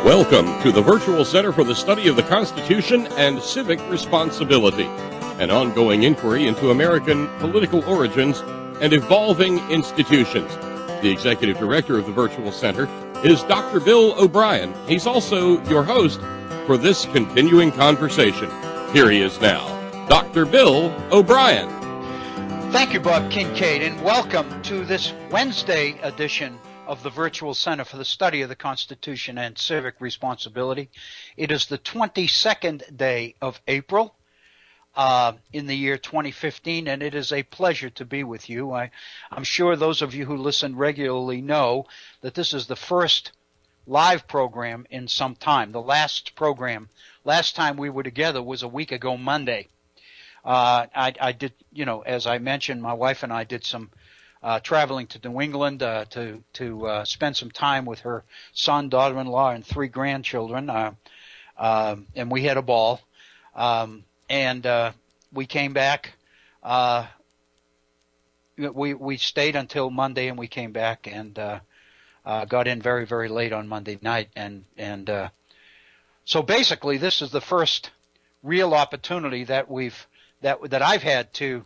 Welcome to the Virtual Center for the Study of the Constitution and Civic Responsibility, an ongoing inquiry into American political origins and evolving institutions. The Executive Director of the Virtual Center is Dr. Bill O'Brien. He's also your host for this continuing conversation. Here he is now, Dr. Bill O'Brien. Thank you, Bob Kincaid, and welcome to this Wednesday edition of the Virtual Center for the Study of the Constitution and Civic Responsibility. It is the 22nd day of April in the year 2015, and it is a pleasure to be with you. I'm sure those of you who listen regularly know that this is the first live program in some time. The last time we were together was a week ago Monday. I did, as I mentioned, my wife and I did some traveling to New England to spend some time with her son, daughter-in-law, and 3 grandchildren, and we had a ball. And we came back. We stayed until Monday, and we came back and got in very, very late on Monday night. And so basically, this is the first real opportunity that I've had to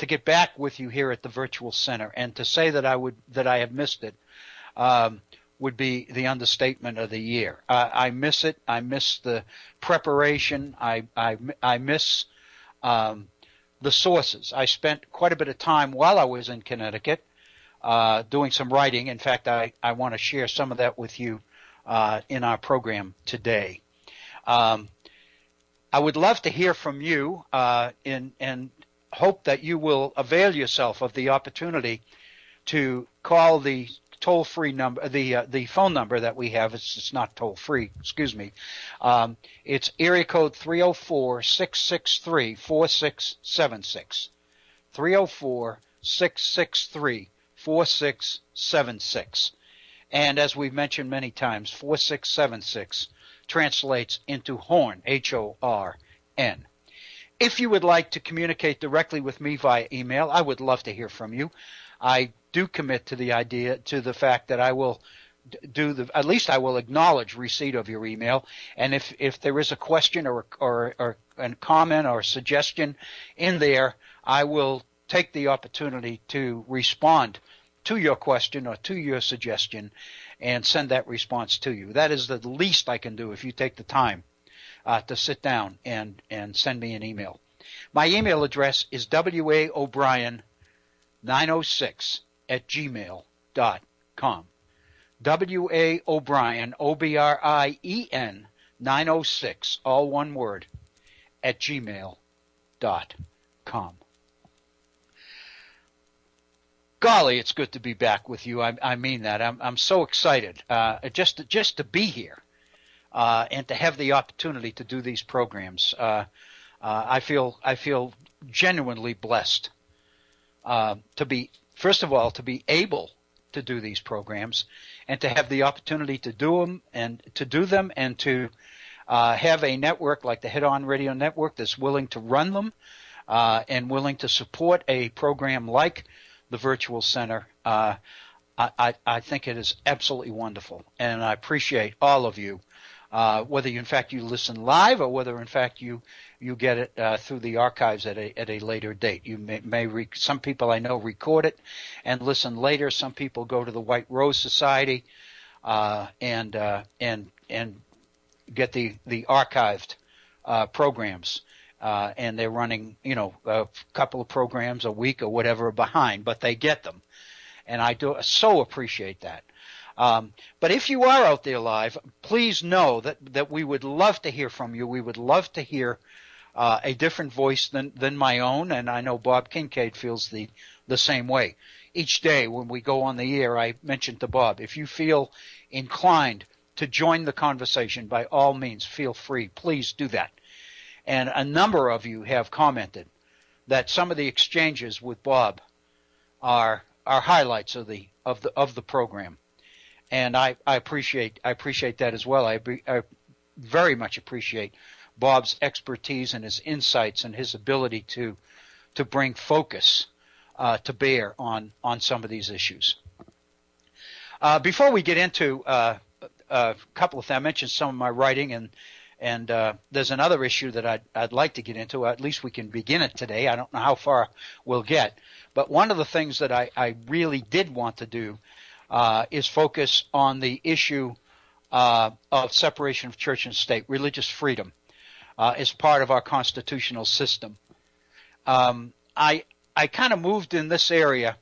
get back with you here at the Virtual Center, and to say that I have missed it would be the understatement of the year. I miss it. I miss the preparation. I miss the sources. I spent quite a bit of time while I was in Connecticut doing some writing. In fact, I want to share some of that with you in our program today. I would love to hear from you and hope that you will avail yourself of the opportunity to call the toll-free number, the phone number that we have. It's not toll-free, excuse me. It's area code 304-663-4676. 304-663-4676. And as we've mentioned many times, 4676 translates into Horn, H-O-R-N. If you would like to communicate directly with me via email, I would love to hear from you. I do commit to the fact that I will at least I will acknowledge receipt of your email. And if there is a question or a comment or a suggestion in there, I will take the opportunity to respond to your question or to your suggestion and send that response to you. That is the least I can do if you take the time to sit down and send me an email. My email address is waobrien906@gmail.com. waobrien, O-B-R-I-E-N, 906, all one word, @gmail.com. Golly, it's good to be back with you. I mean that. I'm so excited just to be here. And to have the opportunity to do these programs, I feel genuinely blessed to be, first of all, to be able to do these programs, and to have the opportunity to do them and to have a network like the Head On Radio Network that's willing to run them and willing to support a program like the Virtual Center. I think it is absolutely wonderful, and I appreciate all of you. Whether you listen live or whether in fact you get it through the archives at a later date. You may some people I know record it and listen later. Some people go to the White Rose Society and get the archived programs, and they're running a couple of programs a week or whatever behind, but they get them, and I do so appreciate that. But if you are out there live, please know that we would love to hear from you. We would love to hear a different voice than my own, and I know Bob Kincaid feels the same way. Each day when we go on the air, I mentioned to Bob, if you feel inclined to join the conversation, by all means, feel free. Please do that. And a number of you have commented that some of the exchanges with Bob are highlights of the program. And I appreciate that as well. I very much appreciate Bob's expertise and his insights and his ability to bring focus to bear on some of these issues. Before we get into a couple of things. I mentioned some of my writing, and there's another issue that I'd like to get into. At least we can begin it today. I don't know how far we'll get, but one of the things that I really did want to do is focus on the issue of separation of church and state, religious freedom, as part of our constitutional system. I kind of moved in this area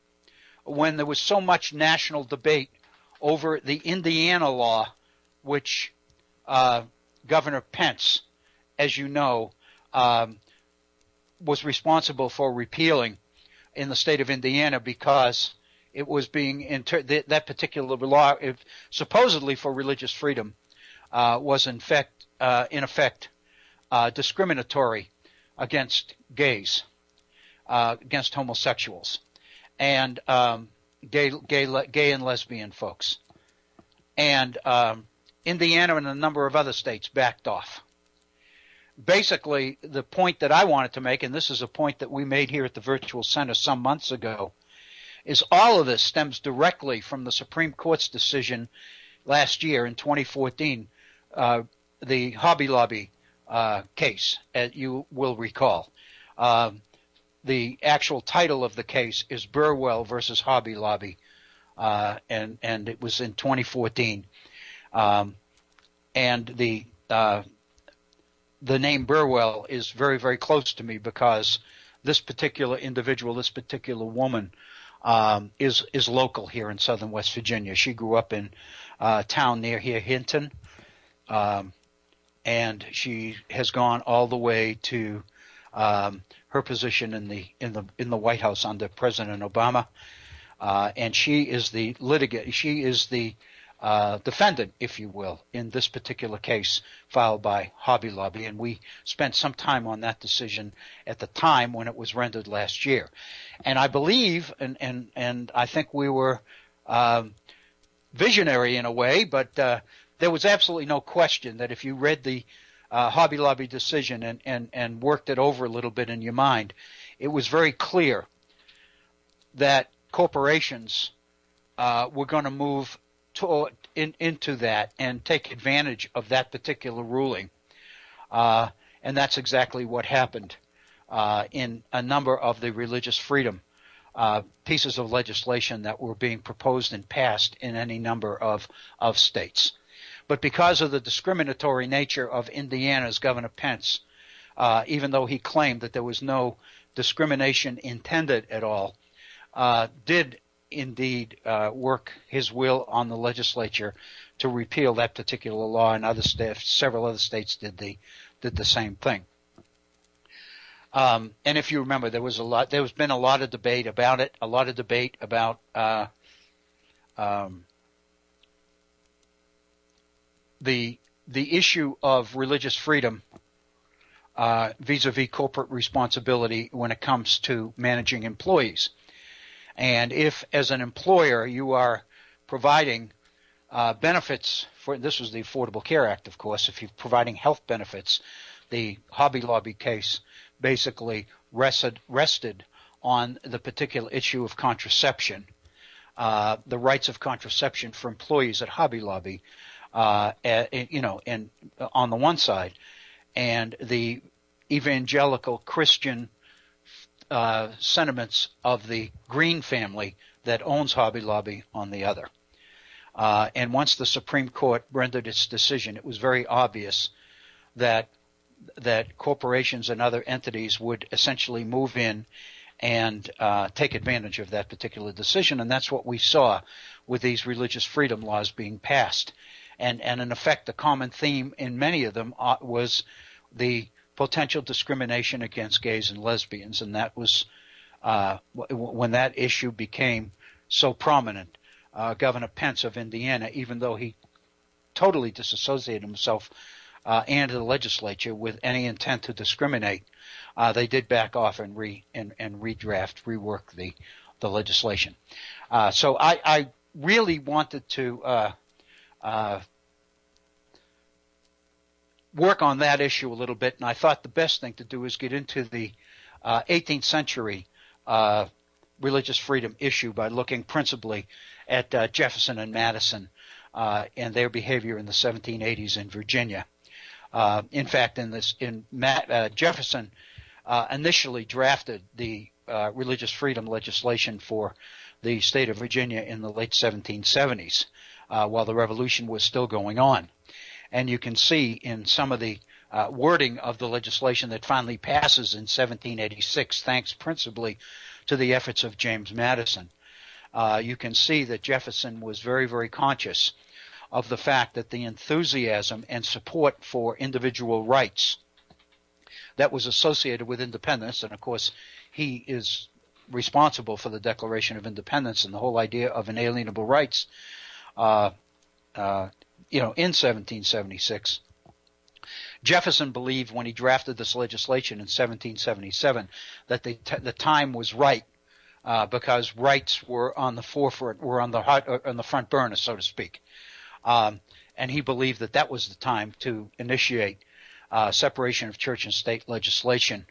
when there was so much national debate over the Indiana law, which Governor Pence, as you know, was responsible for repealing in the state of Indiana because it was being that particular law, supposedly for religious freedom, was in effect discriminatory against gays, against homosexuals, and gay and lesbian folks. And Indiana and a number of other states backed off. Basically, the point that I wanted to make, and this is a point that we made here at the Virtual Center some months ago, is all of this stems directly from the Supreme Court's decision last year in 2014, the Hobby Lobby case, as you will recall. The actual title of the case is Burwell versus Hobby Lobby, and it was in 2014. And the name Burwell is very, very close to me because this particular individual, this particular woman, is local here in southern West Virginia. She grew up in a town near here, Hinton, and she has gone all the way to her position in the White House under President Obama, and she is the litigant. She is the defendant, if you will, in this particular case filed by Hobby Lobby, and we spent some time on that decision at the time when it was rendered last year. And I believe, and I think we were visionary in a way, but there was absolutely no question that if you read the Hobby Lobby decision and worked it over a little bit in your mind, it was very clear that corporations were going to move into that and take advantage of that particular ruling. And that's exactly what happened in a number of the religious freedom pieces of legislation that were being proposed and passed in any number of states. But because of the discriminatory nature of Indiana's Governor Pence, even though he claimed that there was no discrimination intended at all, did indeed work his will on the legislature to repeal that particular law, and several other states did the same thing. And if you remember, there's been a lot of debate about it, a lot of debate about the issue of religious freedom vis-a-vis corporate responsibility when it comes to managing employees. And if, as an employer, you are providing benefits for, this was the Affordable Care Act, of course, if you're providing health benefits, the Hobby Lobby case basically rested on the particular issue of contraception, the rights of contraception for employees at Hobby Lobby, and on the one side, and the evangelical Christian sentiments of the Green family that owns Hobby Lobby on the other. And once the Supreme Court rendered its decision, it was very obvious that corporations and other entities would essentially move in and take advantage of that particular decision. And that's what we saw with these religious freedom laws being passed. And in effect, the common theme in many of them was the potential discrimination against gays and lesbians, and that was when that issue became so prominent. Governor Pence of Indiana, even though he totally disassociated himself and the legislature with any intent to discriminate, they did back off and rework the legislation. So I really wanted to work on that issue a little bit, and I thought the best thing to do is get into the 18th century religious freedom issue by looking principally at Jefferson and Madison and their behavior in the 1780s in Virginia. In fact, Jefferson initially drafted the religious freedom legislation for the state of Virginia in the late 1770s, while the Revolution was still going on. And you can see in some of the wording of the legislation that finally passes in 1786, thanks principally to the efforts of James Madison. You can see that Jefferson was very, very conscious of the fact that the enthusiasm and support for individual rights that was associated with independence, and of course he is responsible for the Declaration of Independence and the whole idea of inalienable rights, in 1776. Jefferson believed when he drafted this legislation in 1777 that the time was right because rights were on the forefront, were on the front burner, so to speak. And he believed that that was the time to initiate separation of church and state legislation,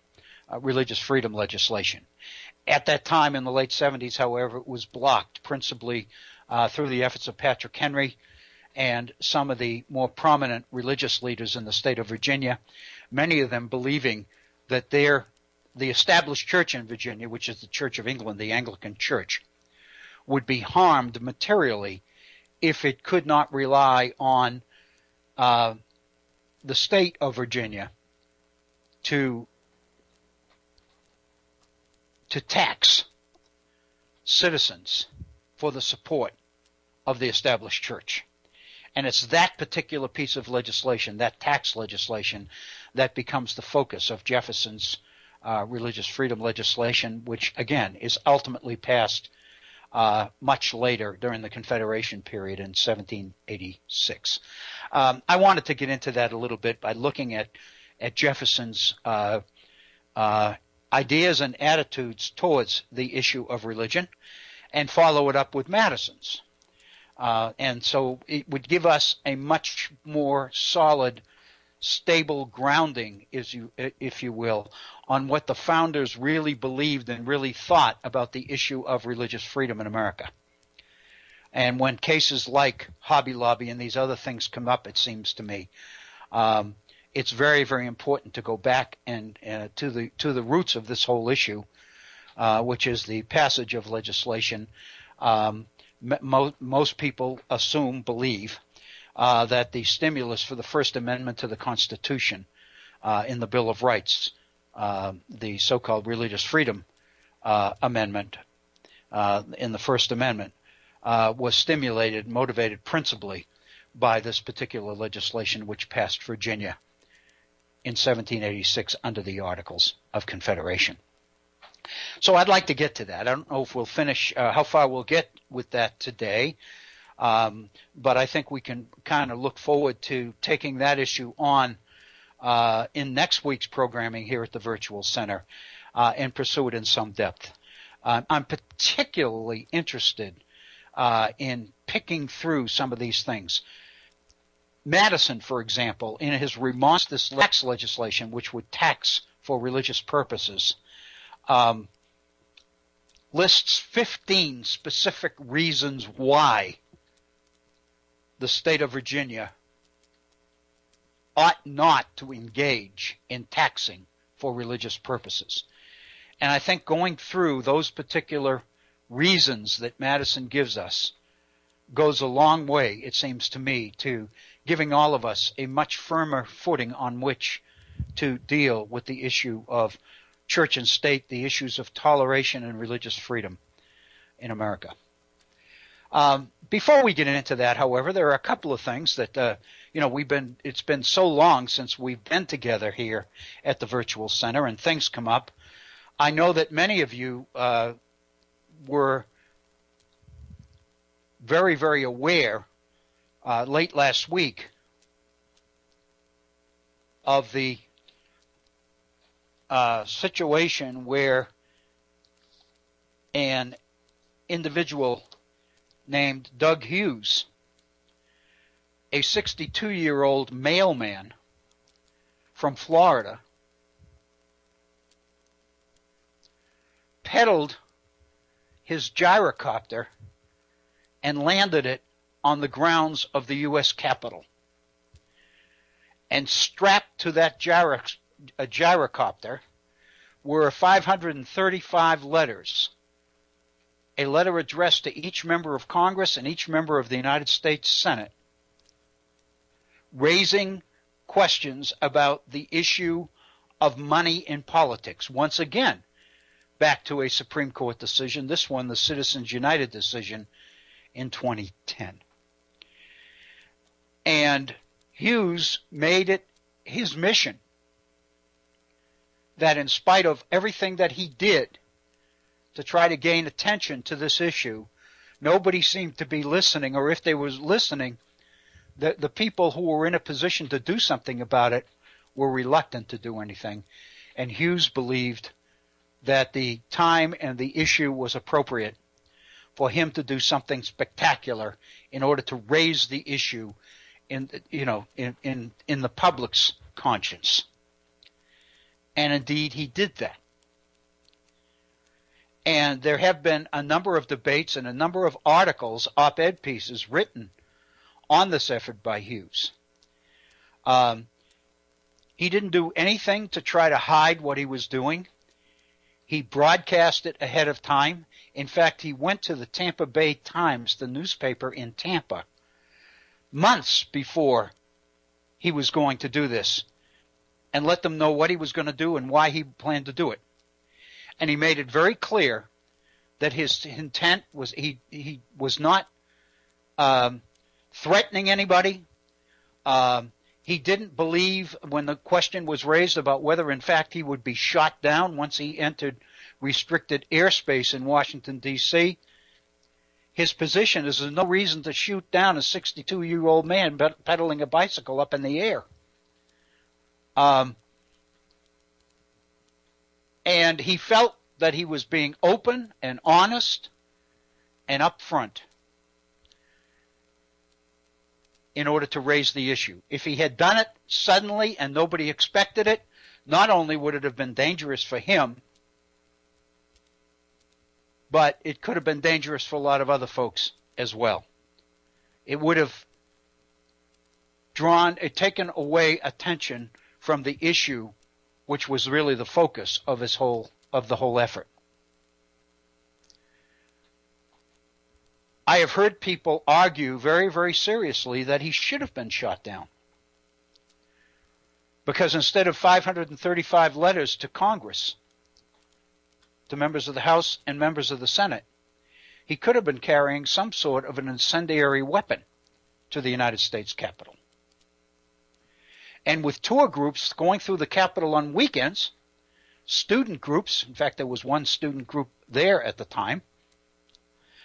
religious freedom legislation. At that time in the late 70s, however, it was blocked principally through the efforts of Patrick Henry and some of the more prominent religious leaders in the state of Virginia, many of them believing that the established church in Virginia, which is the Church of England, the Anglican Church, would be harmed materially if it could not rely on the state of Virginia to tax citizens for the support of the established church. And it's that particular piece of legislation, that tax legislation, that becomes the focus of Jefferson's religious freedom legislation, which, again, is ultimately passed much later during the Confederation period in 1786. I wanted to get into that a little bit by looking at Jefferson's ideas and attitudes towards the issue of religion and follow it up with Madison's. And so it would give us a much more solid, stable grounding, if you will, on what the founders really believed and really thought about the issue of religious freedom in America. And when cases like Hobby Lobby and these other things come up, it seems to me, it's very, very important to go back and to the roots of this whole issue, which is the passage of legislation. Most people believe that the stimulus for the First Amendment to the Constitution in the Bill of Rights, the so-called Religious Freedom Amendment in the First Amendment, was motivated principally by this particular legislation which passed Virginia in 1786 under the Articles of Confederation. So I'd like to get to that. I don't know if we'll finish, how far we'll get with that today, but I think we can kind of look forward to taking that issue on in next week's programming here at the Virtual Center and pursue it in some depth. I'm particularly interested in picking through some of these things. Madison, for example, in his response to this tax legislation, which would tax for religious purposes, lists 15 specific reasons why the state of Virginia ought not to engage in taxing for religious purposes. And I think going through those particular reasons that Madison gives us goes a long way, it seems to me, to giving all of us a much firmer footing on which to deal with the issue of church and state, the issues of toleration and religious freedom in America. Before we get into that, however, there are a couple of things that, it's been so long since we've been together here at the Virtual Center and things come up. I know that many of you were very, very aware late last week of the situation where an individual named Doug Hughes, a 62-year-old mailman from Florida, pedaled his gyrocopter and landed it on the grounds of the U.S. Capitol. And strapped to that gyrocopter were 535 letters, a letter addressed to each member of Congress and each member of the United States Senate, raising questions about the issue of money in politics. Once again, back to a Supreme Court decision, this one the Citizens United decision in 2010. And Hughes made it his mission that in spite of everything that he did to try to gain attention to this issue, nobody seemed to be listening, or if they was listening, the people who were in a position to do something about it were reluctant to do anything. And Hughes believed that the time and the issue was appropriate for him to do something spectacular in order to raise the issue in the public's conscience. And indeed he did that. And there have been a number of debates and a number of articles, op-ed pieces written on this effort by Hughes. He didn't do anything to try to hide what he was doing. He broadcast it ahead of time. In fact, he went to the Tampa Bay Times, the newspaper in Tampa, months before he was going to do this, and let them know what he was going to do and why he planned to do it. And he made it very clear that his intent was he was not threatening anybody. He didn't believe when the question was raised about whether in fact he would be shot down once he entered restricted airspace in Washington, D.C. His position is there's no reason to shoot down a 62-year-old man pedaling a bicycle up in the air. And he felt that he was being open and honest and upfront in order to raise the issue. If he had done it suddenly and nobody expected it, not only would it have been dangerous for him, but it could have been dangerous for a lot of other folks as well. It would have taken away attention from the issue, which was really the focus of the whole effort. I have heard people argue very, very seriously that he should have been shot down. Because instead of 535 letters to Congress, to members of the House and members of the Senate, he could have been carrying some sort of an incendiary weapon to the United States Capitol. And with tour groups going through the Capitol on weekends, student groups, in fact there was one student group there at the time,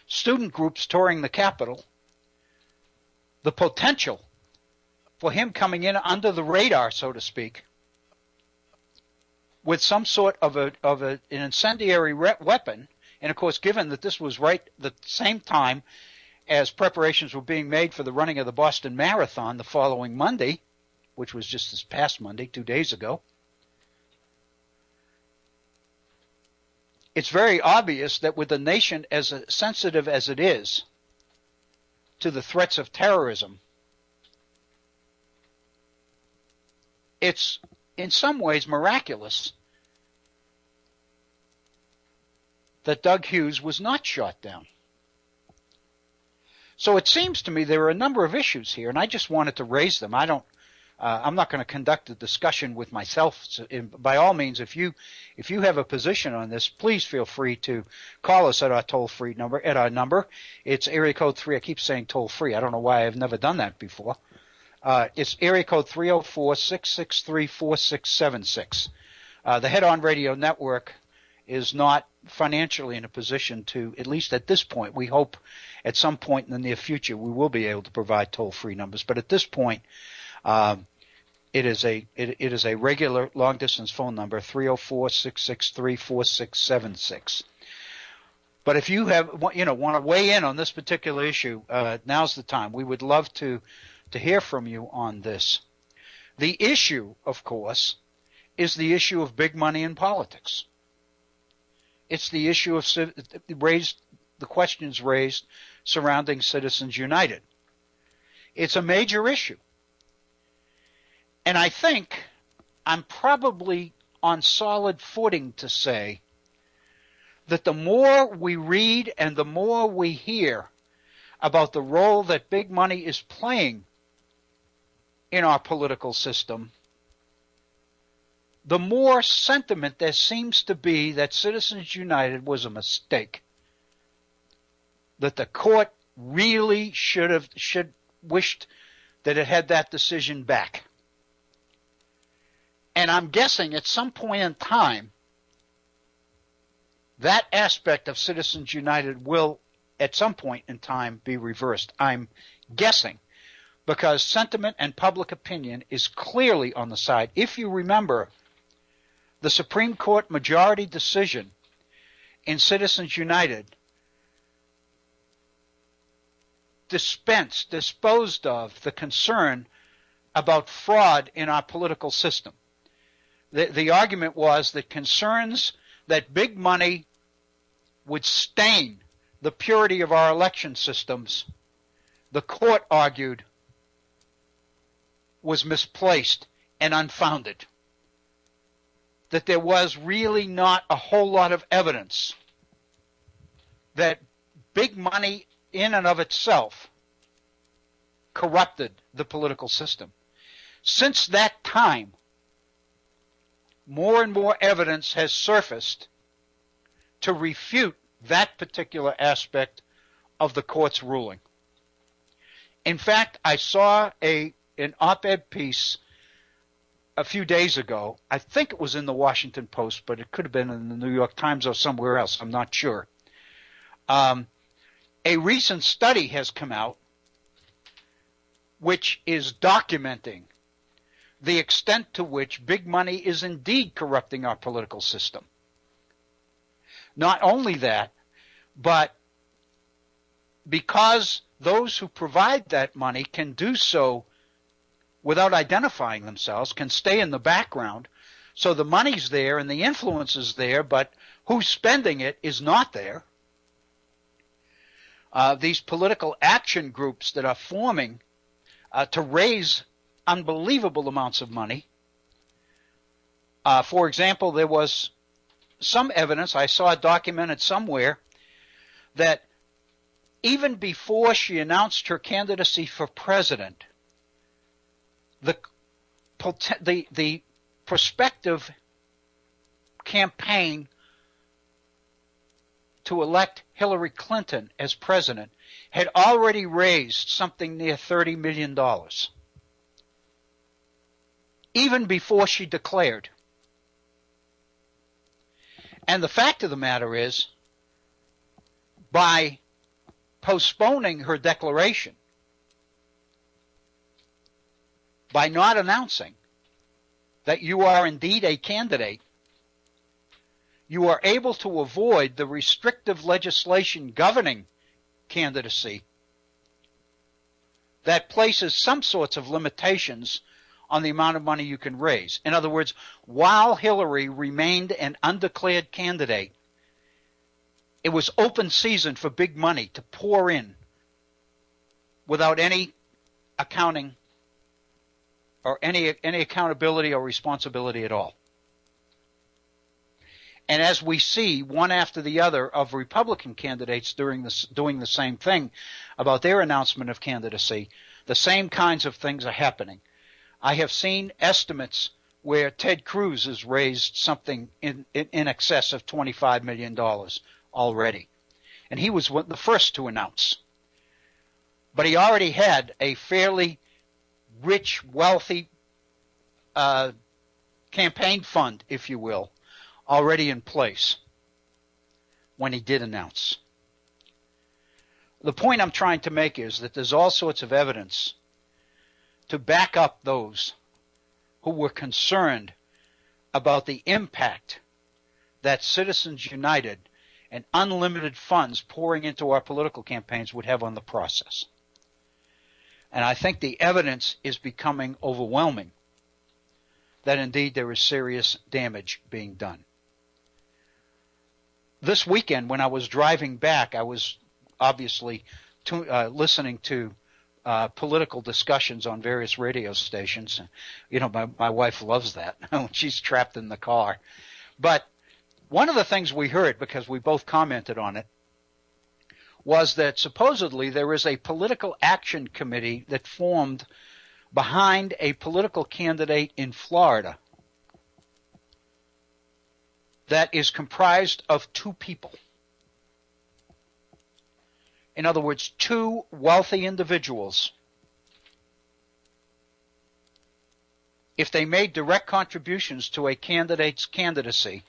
student groups touring the Capitol, the potential for him coming in under the radar, so to speak, with some sort of an incendiary weapon, and of course given that this was right the same time as preparations were being made for the running of the Boston Marathon the following Monday, which was just this past Monday, 2 days ago, it's very obvious that with a nation as sensitive as it is to the threats of terrorism, it's in some ways miraculous that Doug Hughes was not shot down. So it seems to me there are a number of issues here, and I just wanted to raise them. I'm not going to conduct a discussion with myself. So by all means, if you have a position on this, please feel free to call us at our toll-free number. It's area code 3. I keep saying toll-free. I don't know why I've never done that before. It's area code 304-663-4676. The Head On Radio Network is not financially in a position to, at least at this point, we hope at some point in the near future we will be able to provide toll-free numbers. But at this point, it is a regular long-distance phone number, 304-663-4676. But if you want to weigh in on this particular issue, now's the time. We would love to hear from you on this. The issue, of course, is the issue of big money in politics. It's the issue of the questions raised surrounding Citizens United. It's a major issue. And I think I'm probably on solid footing to say that the more we read and the more we hear about the role that big money is playing in our political system, the more sentiment there seems to be that Citizens United was a mistake, that the court really should wished that it had that decision back. And I'm guessing at some point in time, that aspect of Citizens United will, at some point in time, be reversed. I'm guessing, because sentiment and public opinion is clearly on the side. If you remember, the Supreme Court majority decision in Citizens United disposed of the concern about fraud in our political system. The argument was that concerns that big money would stain the purity of our election systems, the court argued, was misplaced and unfounded. That there was really not a whole lot of evidence that big money in and of itself corrupted the political system. Since that time, more and more evidence has surfaced to refute that particular aspect of the court's ruling. In fact, I saw an op-ed piece a few days ago. I think it was in the Washington Post, but it could have been in the New York Times or somewhere else. I'm not sure. A recent study has come out which is documenting the extent to which big money is indeed corrupting our political system. Not only that, but because those who provide that money can do so without identifying themselves, can stay in the background, so the money's there and the influence is there, but who's spending it is not there. These political action groups that are forming to raise unbelievable amounts of money. For example, there was some evidence, I saw it documented somewhere, that even before she announced her candidacy for president, the prospective campaign to elect Hillary Clinton as president had already raised something near $30 million. Even before she declared. And the fact of the matter is, by postponing her declaration, by not announcing that you are indeed a candidate, you are able to avoid the restrictive legislation governing candidacy that places some sorts of limitations on the amount of money you can raise. In other words, while Hillary remained an undeclared candidate, it was open season for big money to pour in without any accounting or any accountability or responsibility at all. And as we see one after the other of Republican candidates doing the same thing about their announcement of candidacy, the same kinds of things are happening. I have seen estimates where Ted Cruz has raised something in excess of $25 million already. And he was the first to announce. But he already had a fairly rich, wealthy campaign fund, if you will, already in place when he did announce. The point I'm trying to make is that there's all sorts of evidence to back up those who were concerned about the impact that Citizens United and unlimited funds pouring into our political campaigns would have on the process. And I think the evidence is becoming overwhelming that indeed there is serious damage being done. This weekend, when I was driving back, I was obviously listening to political discussions on various radio stations. You know, my wife loves that when she's trapped in the car. But one of the things we heard, because we both commented on it, was that supposedly there is a political action committee that formed behind a political candidate in Florida that is comprised of two people. In other words, two wealthy individuals. If they made direct contributions to a candidate's candidacy,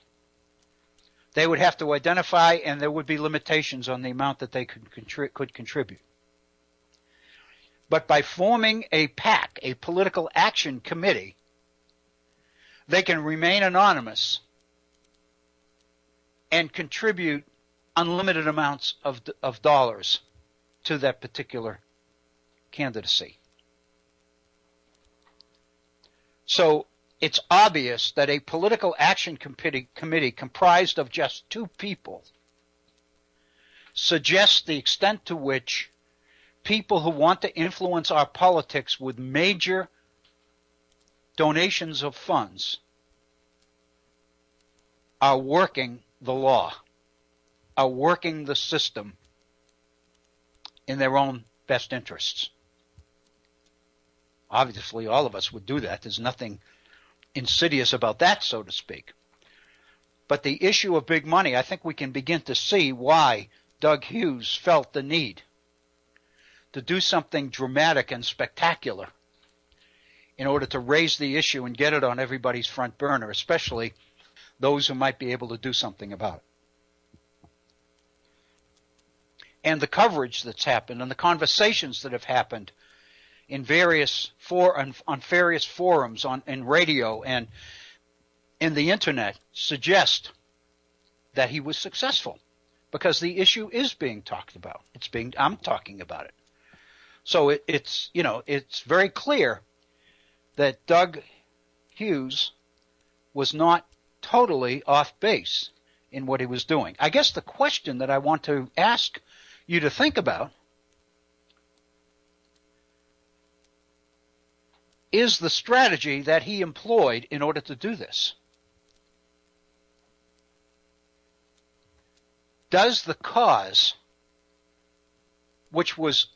they would have to identify, and there would be limitations on the amount that they could contribute. But by forming a PAC, a political action committee, they can remain anonymous and contribute unlimited amounts of dollars to that particular candidacy. So it's obvious that a political action committee comprised of just two people suggests the extent to which people who want to influence our politics with major donations of funds are working the law, are working the system in their own best interests. Obviously, all of us would do that. There's nothing insidious about that, so to speak. But the issue of big money, I think we can begin to see why Doug Hughes felt the need to do something dramatic and spectacular in order to raise the issue and get it on everybody's front burner, especially those who might be able to do something about it. And the coverage that's happened and the conversations that have happened in various on various forums, in radio and in the internet, suggest that he was successful because the issue is being talked about. I'm talking about it. So it's very clear that Doug Hughes was not totally off base in what he was doing. I guess the question that I want to ask you to think about is the strategy that he employed in order to do this. Does the cause, which was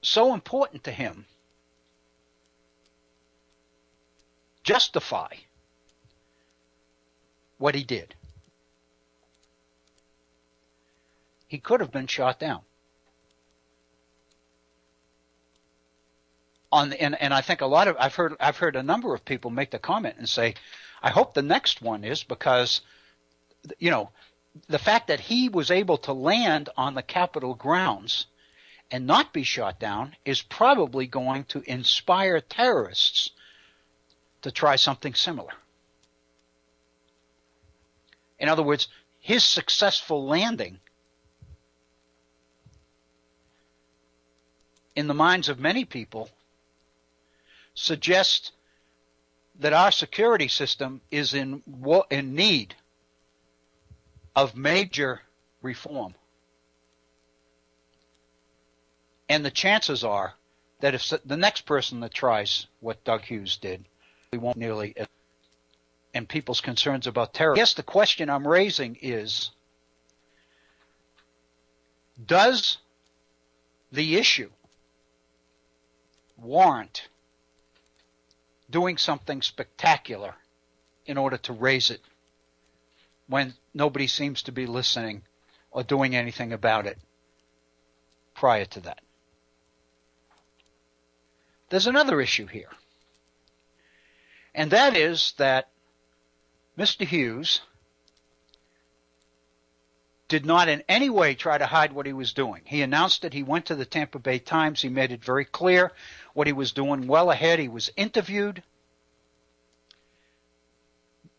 so important to him, justify what he did? He could have been shot down. And I think I've heard a number of people make the comment and say, I hope the next one is, because, the fact that he was able to land on the Capitol grounds and not be shot down is probably going to inspire terrorists to try something similar. In other words, his successful landing in the minds of many people suggests that our security system is in need of major reform. And the chances are that if the next person that tries what Doug Hughes did, we won't nearly, and people's concerns about terror. I guess the question I'm raising is, does the issue warrant doing something spectacular in order to raise it when nobody seems to be listening or doing anything about it prior to that? There's another issue here, and that is that Mr. Hughes did not in any way try to hide what he was doing. He announced it. He went to the Tampa Bay Times. He made it very clear what he was doing well ahead. He was interviewed.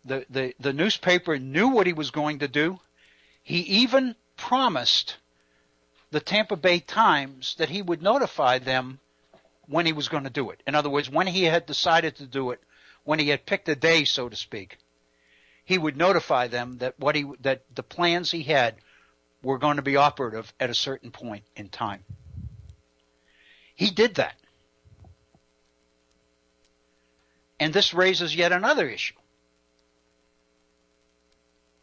The newspaper knew what he was going to do. He even promised the Tampa Bay Times that he would notify them when he was going to do it. In other words, when he had decided to do it, when he had picked a day, so to speak, he would notify them that that the plans he had were going to be operative at a certain point in time. He did that. And this raises yet another issue.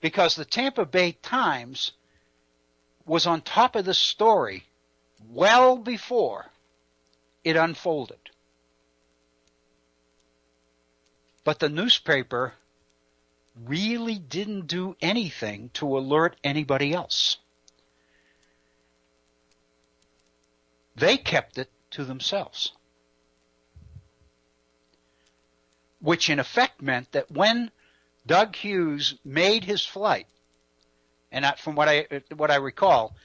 Because the Tampa Bay Times was on top of the story well before it unfolded. But the newspaper really didn't do anything to alert anybody else. They kept it to themselves. Which in effect meant that when Doug Hughes made his flight, and from what I recall,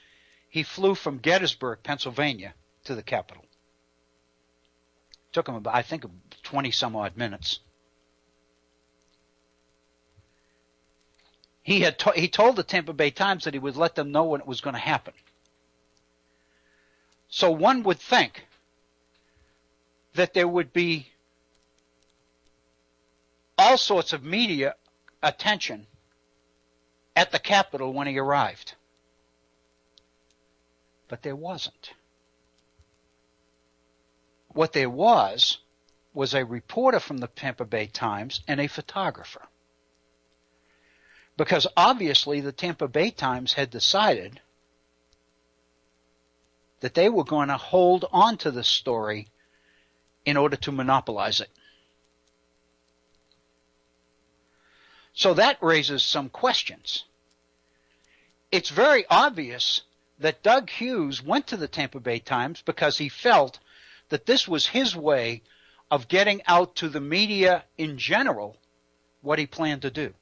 he flew from Gettysburg, Pennsylvania, to the Capitol. It took him about, I think, 20 some odd minutes. He told the Tampa Bay Times that he would let them know when it was going to happen. So one would think that there would be all sorts of media attention at the Capitol when he arrived. But there wasn't. What there was a reporter from the Tampa Bay Times and a photographer. Because obviously the Tampa Bay Times had decided that they were going to hold on to this story in order to monopolize it. So that raises some questions. It's very obvious that Doug Hughes went to the Tampa Bay Times because he felt that this was his way of getting out to the media in general what he planned to do.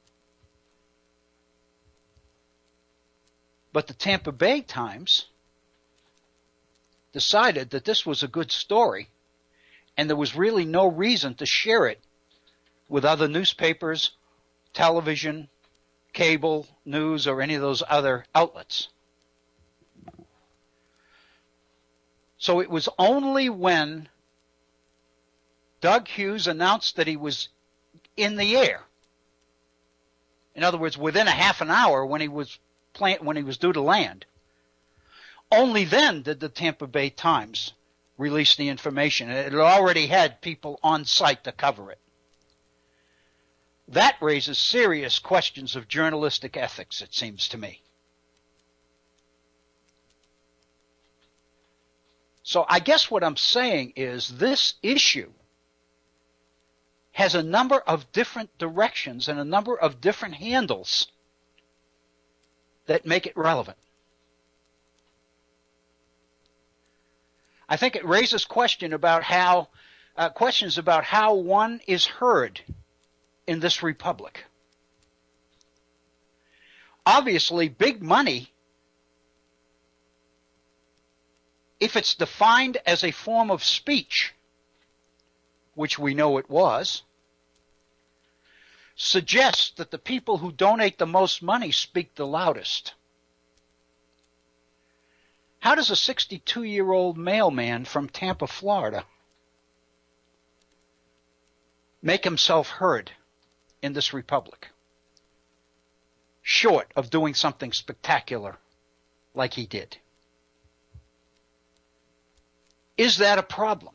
But the Tampa Bay Times decided that this was a good story and there was really no reason to share it with other newspapers, television, cable, news, or any of those other outlets. So it was only when Doug Hughes announced that he was in the air, in other words, within a half an hour when he was due to land, only then did the Tampa Bay Times release the information. It had already had people on site to cover it. That raises serious questions of journalistic ethics, it seems to me. So I guess what I'm saying is this issue has a number of different directions and a number of different handles that make it relevant. I think it raises questions about how one is heard in this republic. Obviously, big money, if it's defined as a form of speech, which we know it was, suggests that the people who donate the most money speak the loudest. How does a 62-year-old mailman from Tampa, Florida, make himself heard in this republic, short of doing something spectacular like he did? Is that a problem?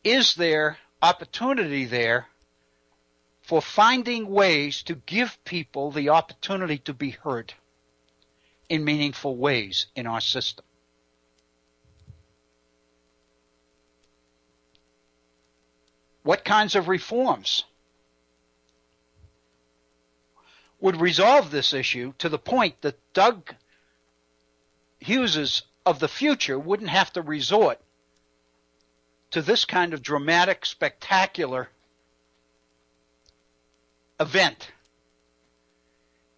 Is there opportunity there for finding ways to give people the opportunity to be heard in meaningful ways in our system? What kinds of reforms would resolve this issue to the point that Doug Hughes of the future wouldn't have to resort to this kind of dramatic, spectacular event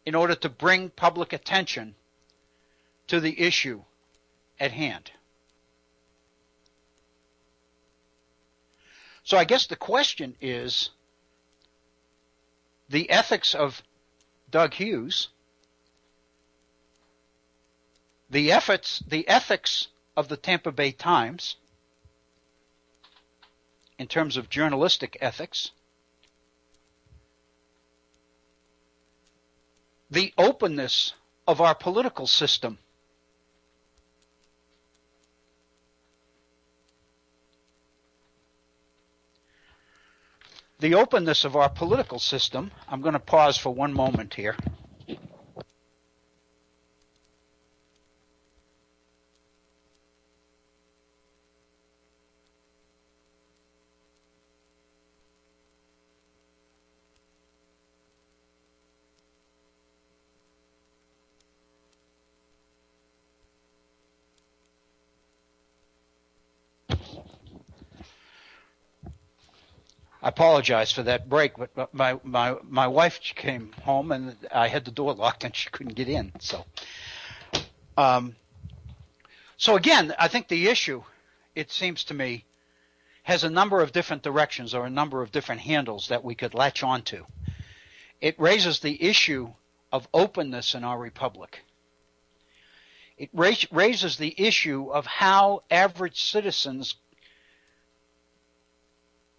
in order to bring public attention to the issue at hand? So I guess the question is the ethics of Doug Hughes, the ethics of the Tampa Bay Times in terms of journalistic ethics, the openness of our political system the openness of our political system. I'm going to pause for one moment here. I apologize for that break, but my wife came home and I had the door locked and she couldn't get in. So again, I think the issue, it seems to me, has a number of different directions or a number of different handles that we could latch onto. It raises the issue of openness in our republic. It raises the issue of how average citizens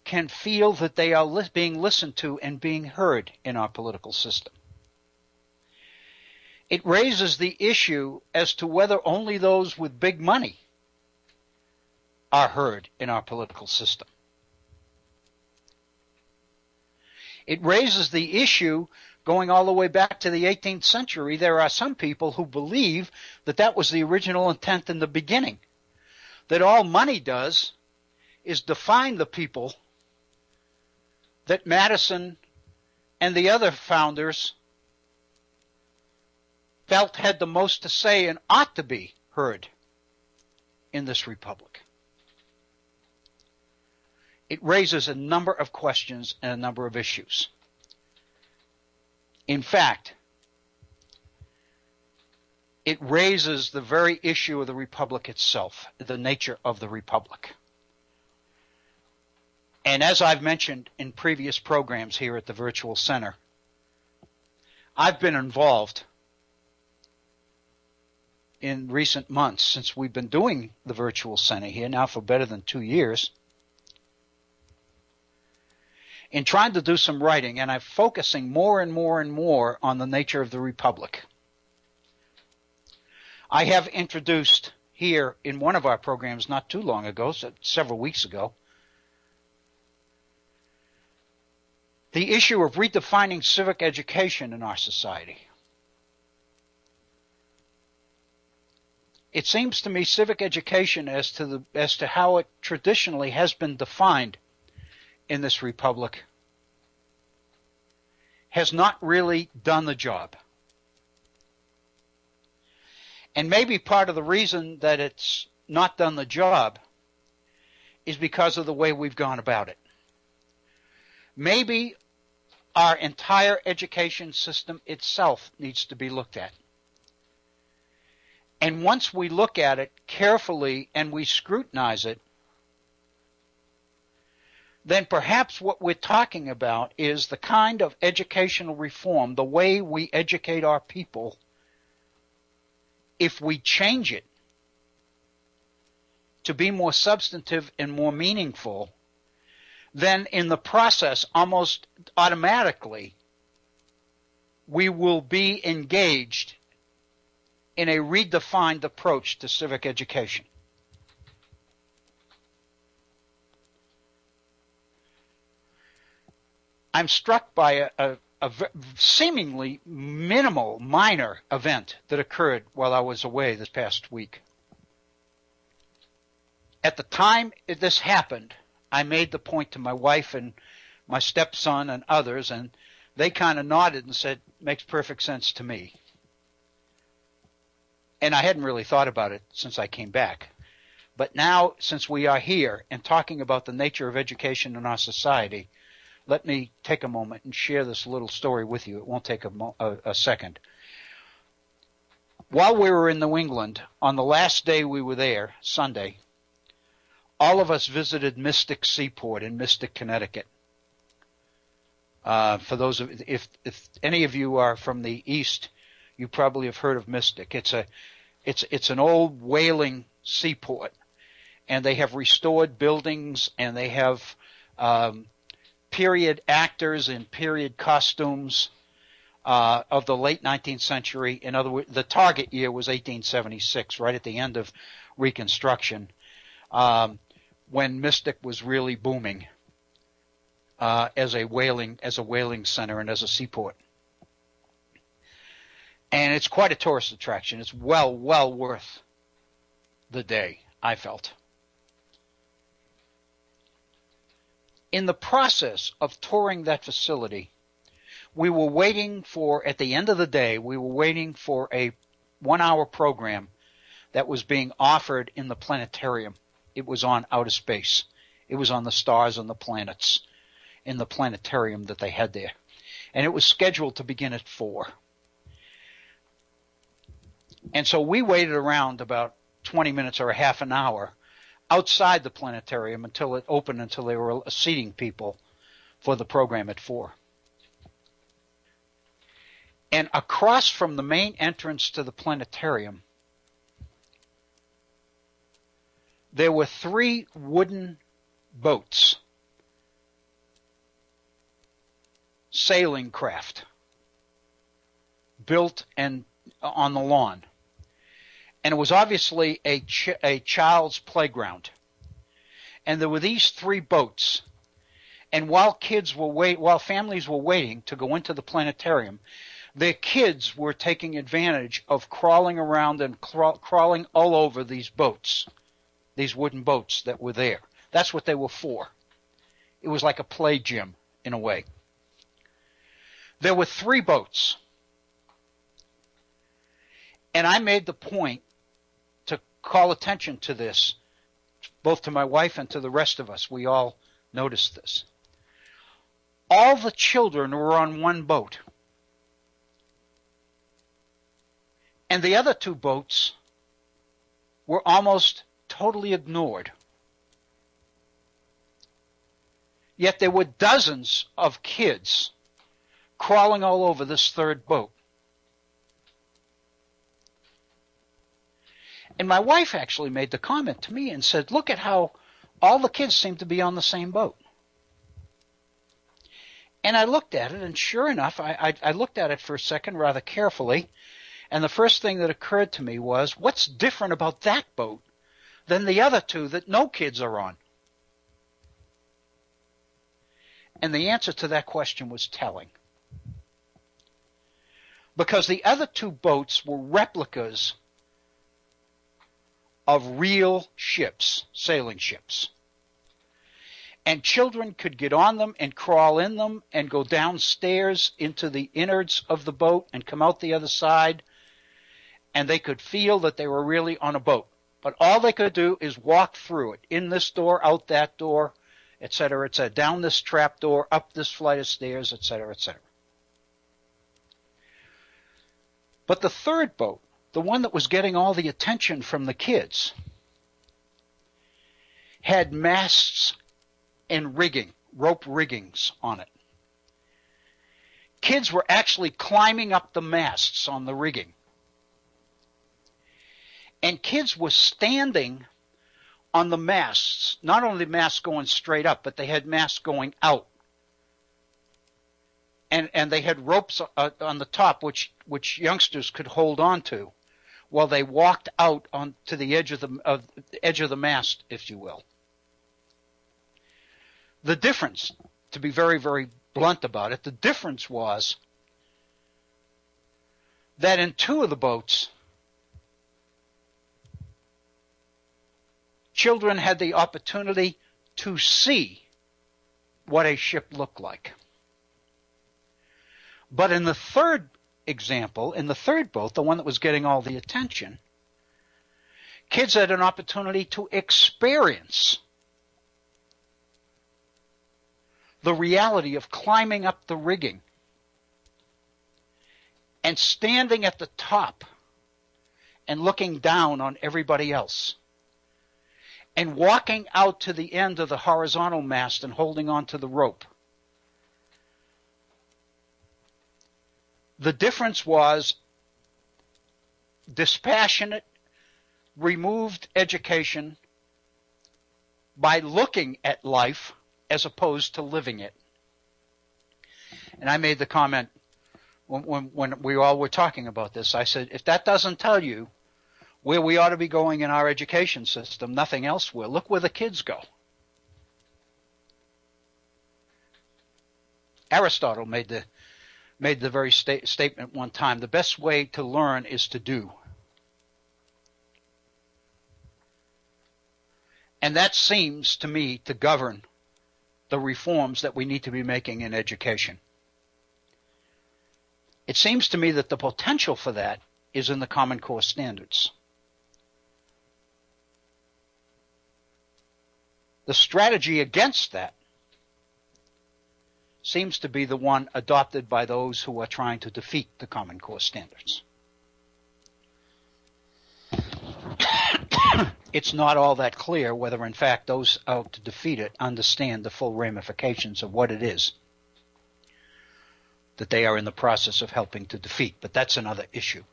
can feel that they are being listened to and being heard in our political system. It raises the issue as to whether only those with big money are heard in our political system. It raises the issue going all the way back to the 18th century. There are some people who believe that that was the original intent in the beginning, that all money does is define the people that Madison and the other founders felt had the most to say and ought to be heard in this republic. It raises a number of questions and a number of issues. In fact, it raises the very issue of the republic itself, the nature of the republic. And as I've mentioned in previous programs here at the Virtual Center, I've been involved in recent months, since we've been doing the Virtual Center here now for better than 2 years, in trying to do some writing, and I'm focusing more and more and more on the nature of the republic. I have introduced here in one of our programs not too long ago, several weeks ago, the issue of redefining civic education in our society. It seems to me civic education as to how it traditionally has been defined in this republic has not really done the job. And maybe part of the reason that it's not done the job is because of the way we've gone about it. Maybe our entire education system itself needs to be looked at. And once we look at it carefully and we scrutinize it, then perhaps what we're talking about is the kind of educational reform, the way we educate our people, if we change it to be more substantive and more meaningful, then in the process, almost automatically, we will be engaged in a redefined approach to civic education. I'm struck by a seemingly minimal, minor event that occurred while I was away this past week. At the time this happened, I made the point to my wife and my stepson and others, and they kind of nodded and said, "Makes perfect sense to me." And I hadn't really thought about it since I came back. But now, since we are here and talking about the nature of education in our society, let me take a moment and share this little story with you. It won't take a second. While we were in New England, on the last day we were there, Sunday, all of us visited Mystic Seaport in Mystic, Connecticut. For those of, if any of you are from the East, you probably have heard of Mystic. It's an old whaling seaport, and they have restored buildings, and they have period actors in period costumes of the late 19th century. In other words, the target year was 1876, right at the end of Reconstruction, when Mystic was really booming. as a whaling center and as a seaport. And it's quite a tourist attraction. It's well worth the day, I felt. In the process of touring that facility, we were waiting for, at the end of the day, we were waiting for a 1-hour program that was being offered in the planetarium. It was on outer space. It was on the stars and the planets in the planetarium that they had there. And it was scheduled to begin at 4. And so we waited around about 20 minutes or a half an hour outside the planetarium until it opened, until they were seating people for the program at 4. And across from the main entrance to the planetarium, there were 3 wooden boats, sailing craft, built and on the lawn. And it was obviously a child's playground. And there were these 3 boats. And while families were waiting to go into the planetarium, their kids were taking advantage of crawling around and crawling all over these boats, these wooden boats that were there. That's what they were for. It was like a play gym in a way. There were 3 boats. And I made the point to call attention to this, both to my wife and to the rest of us. We all noticed this. All the children were on one boat. And the other 2 boats were almost totally ignored. Yet there were dozens of kids crawling all over this 3rd boat. And my wife actually made the comment to me and said, look at how all the kids seem to be on the same boat. And I looked at it, and sure enough, I looked at it for a second rather carefully, and the first thing that occurred to me was, what's different about that boat than the other 2 that no kids are on? And the answer to that question was telling. Because the other 2 boats were replicas of real ships, sailing ships. And children could get on them and crawl in them and go downstairs into the innards of the boat and come out the other side, and they could feel that they were really on a boat. But all they could do is walk through it, in this door, out that door, etc., etc., down this trap door, up this flight of stairs, etc., etc. But the 3rd boat, the one that was getting all the attention from the kids, had masts and rigging, rope riggings on it. Kids were actually climbing up the masts on the rigging. And kids were standing on the masts, not only the masts going straight up, but they had masts going out. And they had ropes on the top which youngsters could hold on to while they walked out on to the edge of the mast, if you will. The difference, to be very, very blunt about it, the difference was that in 2 of the boats, children had the opportunity to see what a ship looked like. But in the 3rd example, in the 3rd boat, the one that was getting all the attention, kids had an opportunity to experience the reality of climbing up the rigging and standing at the top and looking down on everybody else and walking out to the end of the horizontal mast and holding on to the rope. The difference was dispassionate, removed education by looking at life as opposed to living it. And I made the comment when we all were talking about this. I said, if that doesn't tell you where we ought to be going in our education system, nothing else will. Look where the kids go. Aristotle made the very statement one time: the best way to learn is to do. And that seems to me to govern the reforms that we need to be making in education. It seems to me that the potential for that is in the Common Core standards. The strategy against that seems to be the one adopted by those who are trying to defeat the Common Core standards. It's not all that clear whether, in fact, those out to defeat it understand the full ramifications of what it is that they are in the process of helping to defeat. But that's another issue.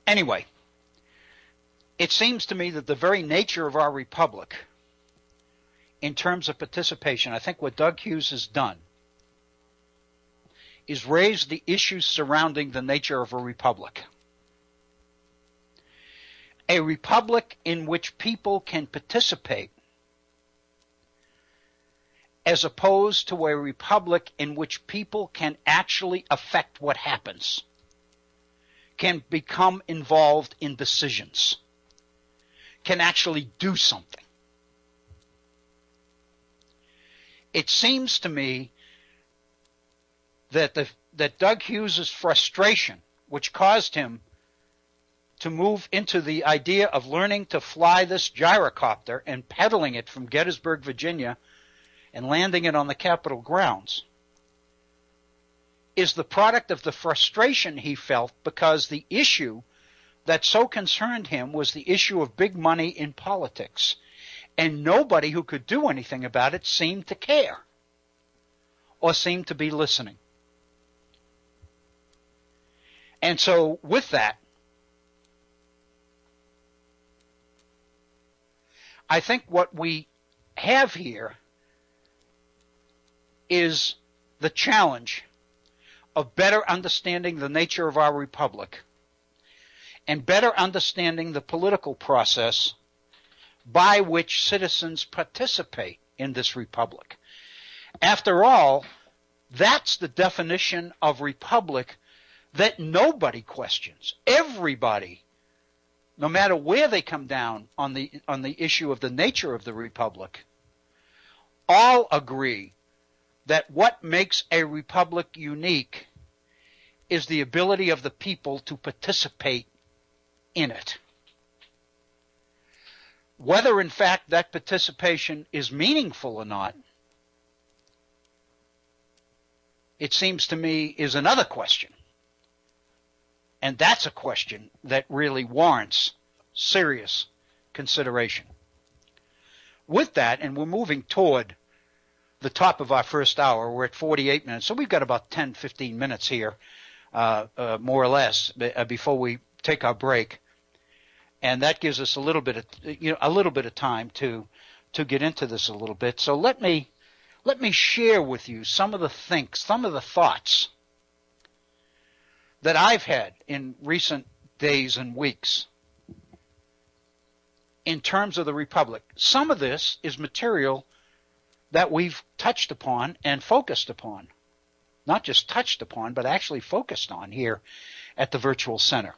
Anyway, it seems to me that the very nature of our republic, in terms of participation, I think what Doug Hughes has done is raise the issues surrounding the nature of a republic. A republic in which people can participate, as opposed to a republic in which people can actually affect what happens, can become involved in decisions, can actually do something. It seems to me that Doug Hughes' frustration, which caused him to move into the idea of learning to fly this gyrocopter and pedaling it from Gettysburg, Virginia, and landing it on the Capitol grounds, is the product of the frustration he felt because the issue that so concerned him was the issue of big money in politics. And nobody who could do anything about it seemed to care or seemed to be listening. And so with that, I think what we have here is the challenge of better understanding the nature of our republic and better understanding the political process by which citizens participate in this republic. After all, that's the definition of republic that nobody questions. Everybody, no matter where they come down on the issue of the nature of the republic, all agree that what makes a republic unique is the ability of the people to participate in it. Whether, in fact, that participation is meaningful or not, it seems to me, is another question. And that's a question that really warrants serious consideration. With that, and we're moving toward the top of our first hour, we're at 48 minutes, so we've got about 10, 15 minutes here, more or less, before we take our break. And that gives us a little bit of time to get into this a little bit. So let me share with you some of the thoughts that I've had in recent days and weeks in terms of the republic. Some of this is material that we've touched upon and focused upon. Not just touched upon, but actually focused on here at the Virtual Center.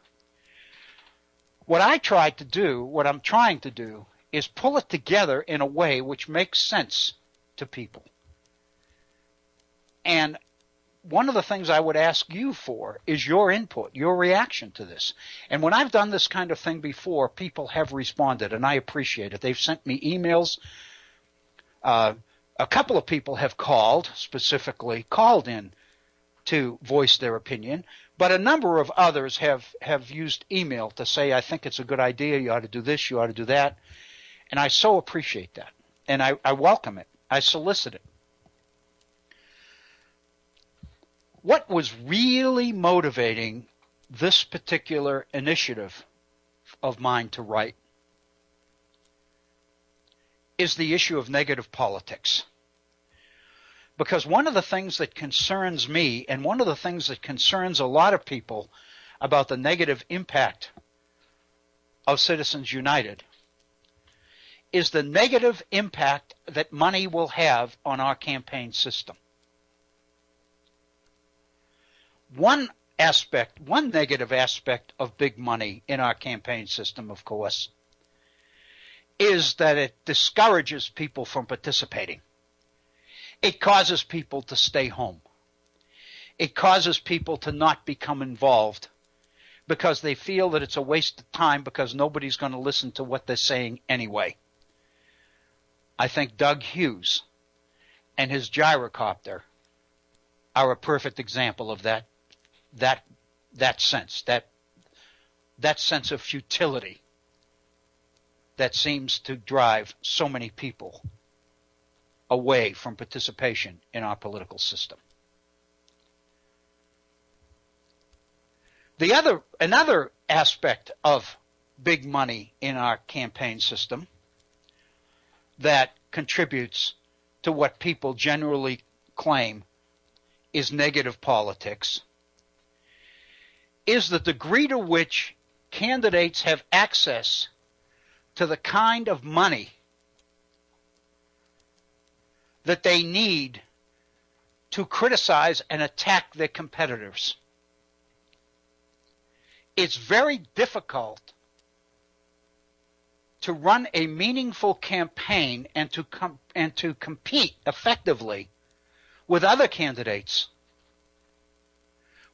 What I'm trying to do, is pull it together in a way which makes sense to people. And one of the things I would ask you for is your input, your reaction to this. And when I've done this kind of thing before, people have responded, and I appreciate it. They've sent me emails. A couple of people have specifically called in to voice their opinion, but a number of others have used email to say, I think it's a good idea, you ought to do this, you ought to do that. And I so appreciate that. And I welcome it. I solicit it. What was really motivating this particular initiative of mine to write is the issue of negative politics. Because one of the things that concerns me, and one of the things that concerns a lot of people about the negative impact of Citizens United, is the negative impact that money will have on our campaign system. One negative aspect of big money in our campaign system, of course, is that it discourages people from participating. It causes people to stay home. It causes people to not become involved because they feel that it's a waste of time because nobody's going to listen to what they're saying anyway. I think Doug Hughes and his gyrocopter are a perfect example of that sense of futility that seems to drive so many people away from participation in our political system. Another aspect of big money in our campaign system that contributes to what people generally claim is negative politics is the degree to which candidates have access to the kind of money that they need to criticize and attack their competitors. It's very difficult to run a meaningful campaign and to compete effectively with other candidates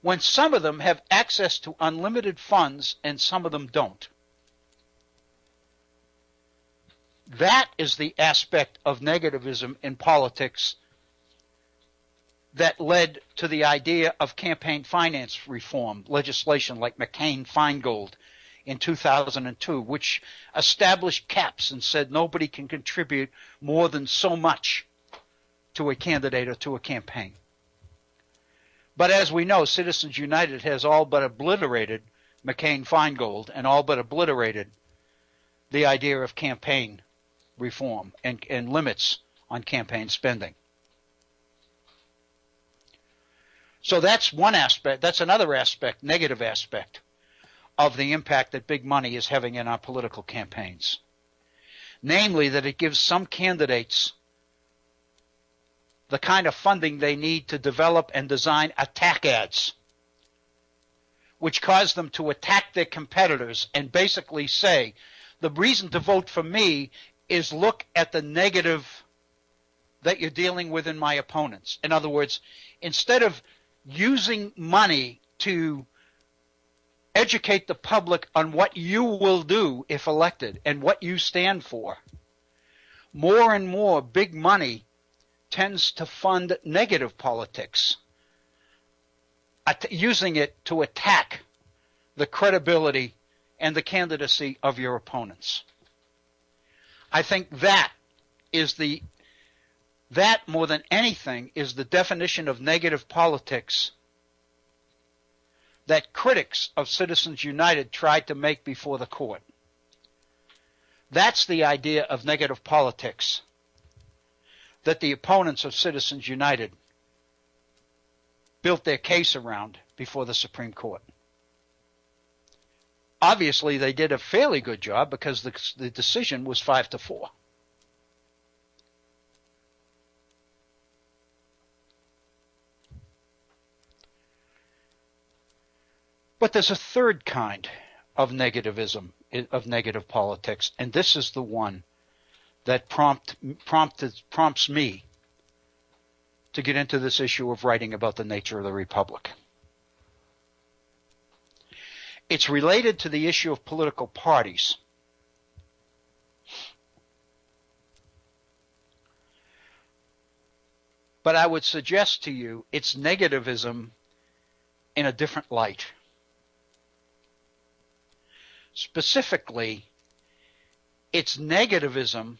when some of them have access to unlimited funds and some of them don't. That is the aspect of negativism in politics that led to the idea of campaign finance reform legislation like McCain-Feingold in 2002, which established caps and said nobody can contribute more than so much to a candidate or to a campaign. But as we know, Citizens United has all but obliterated McCain-Feingold and all but obliterated the idea of campaign reform and limits on campaign spending. So that's one aspect. That's another aspect, negative aspect, of the impact that big money is having in our political campaigns. Namely, that it gives some candidates the kind of funding they need to develop and design attack ads, which cause them to attack their competitors and basically say, the reason to vote for me is look at the negative that you're dealing with in my opponents. In other words, instead of using money to educate the public on what you will do if elected and what you stand for, more and more big money tends to fund negative politics, using it to attack the credibility and the candidacy of your opponents. I think that more than anything is the definition of negative politics that critics of Citizens United tried to make before the court. That's the idea of negative politics that the opponents of Citizens United built their case around before the Supreme Court. Obviously, they did a fairly good job because the decision was 5-4. But there's a third kind of negativism, of negative politics, and this is the one that prompts me to get into this issue of writing about the nature of the Republic. It's related to the issue of political parties. But I would suggest to you it's negativism in a different light. Specifically, it's negativism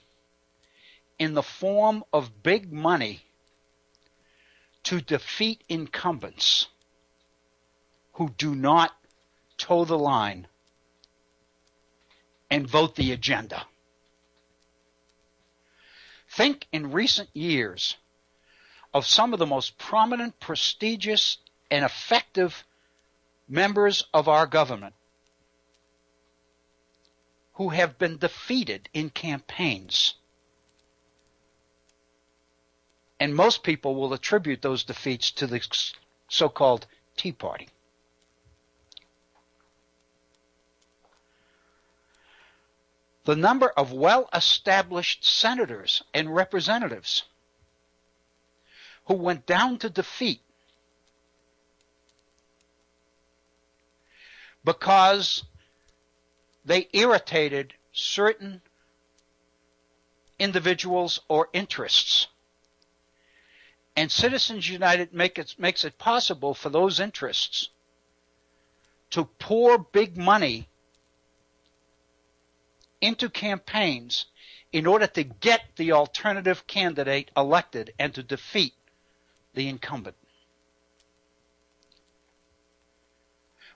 in the form of big money to defeat incumbents who do not toe the line and vote the agenda. Think in recent years of some of the most prominent, prestigious, and effective members of our government who have been defeated in campaigns. And most people will attribute those defeats to the so-called Tea Party. The number of well-established senators and representatives who went down to defeat because they irritated certain individuals or interests. And Citizens United makes it possible for those interests to pour big money into campaigns in order to get the alternative candidate elected and to defeat the incumbent.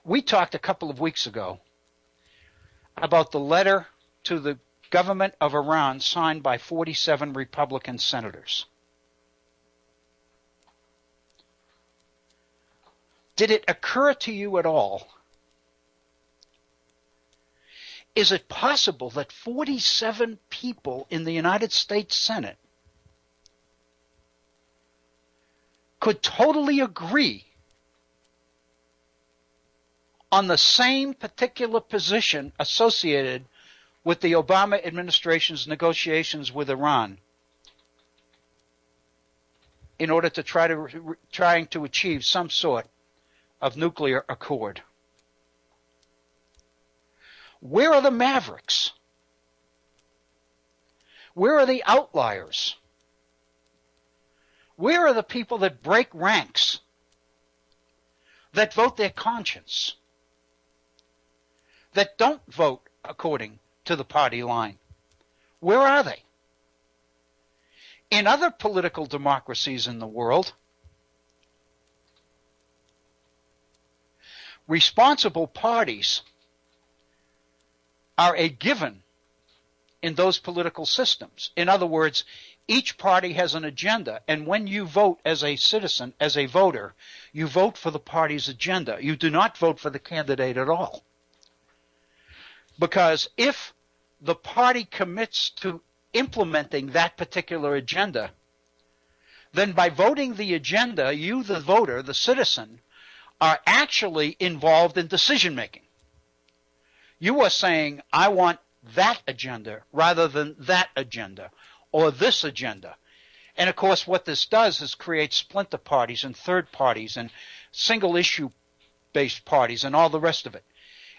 We talked a couple of weeks ago about the letter to the government of Iran signed by 47 Republican senators. Did it occur to you at all? Is it possible that 47 people in the United States Senate could totally agree on the same particular position associated with the Obama administration's negotiations with Iran in order to trying to achieve some sort of nuclear accord? Where are the mavericks? Where are the outliers? Where are the people that break ranks, that vote their conscience, that don't vote according to the party line? Where are they? In other political democracies in the world, responsible parties are a given in those political systems. In other words, each party has an agenda, and when you vote as a citizen, as a voter, you vote for the party's agenda. You do not vote for the candidate at all. Because if the party commits to implementing that particular agenda, then by voting the agenda, you, the voter, the citizen, are actually involved in decision making. You are saying, I want that agenda rather than that agenda or this agenda. And of course, what this does is create splinter parties and third parties and single issue based parties and all the rest of it.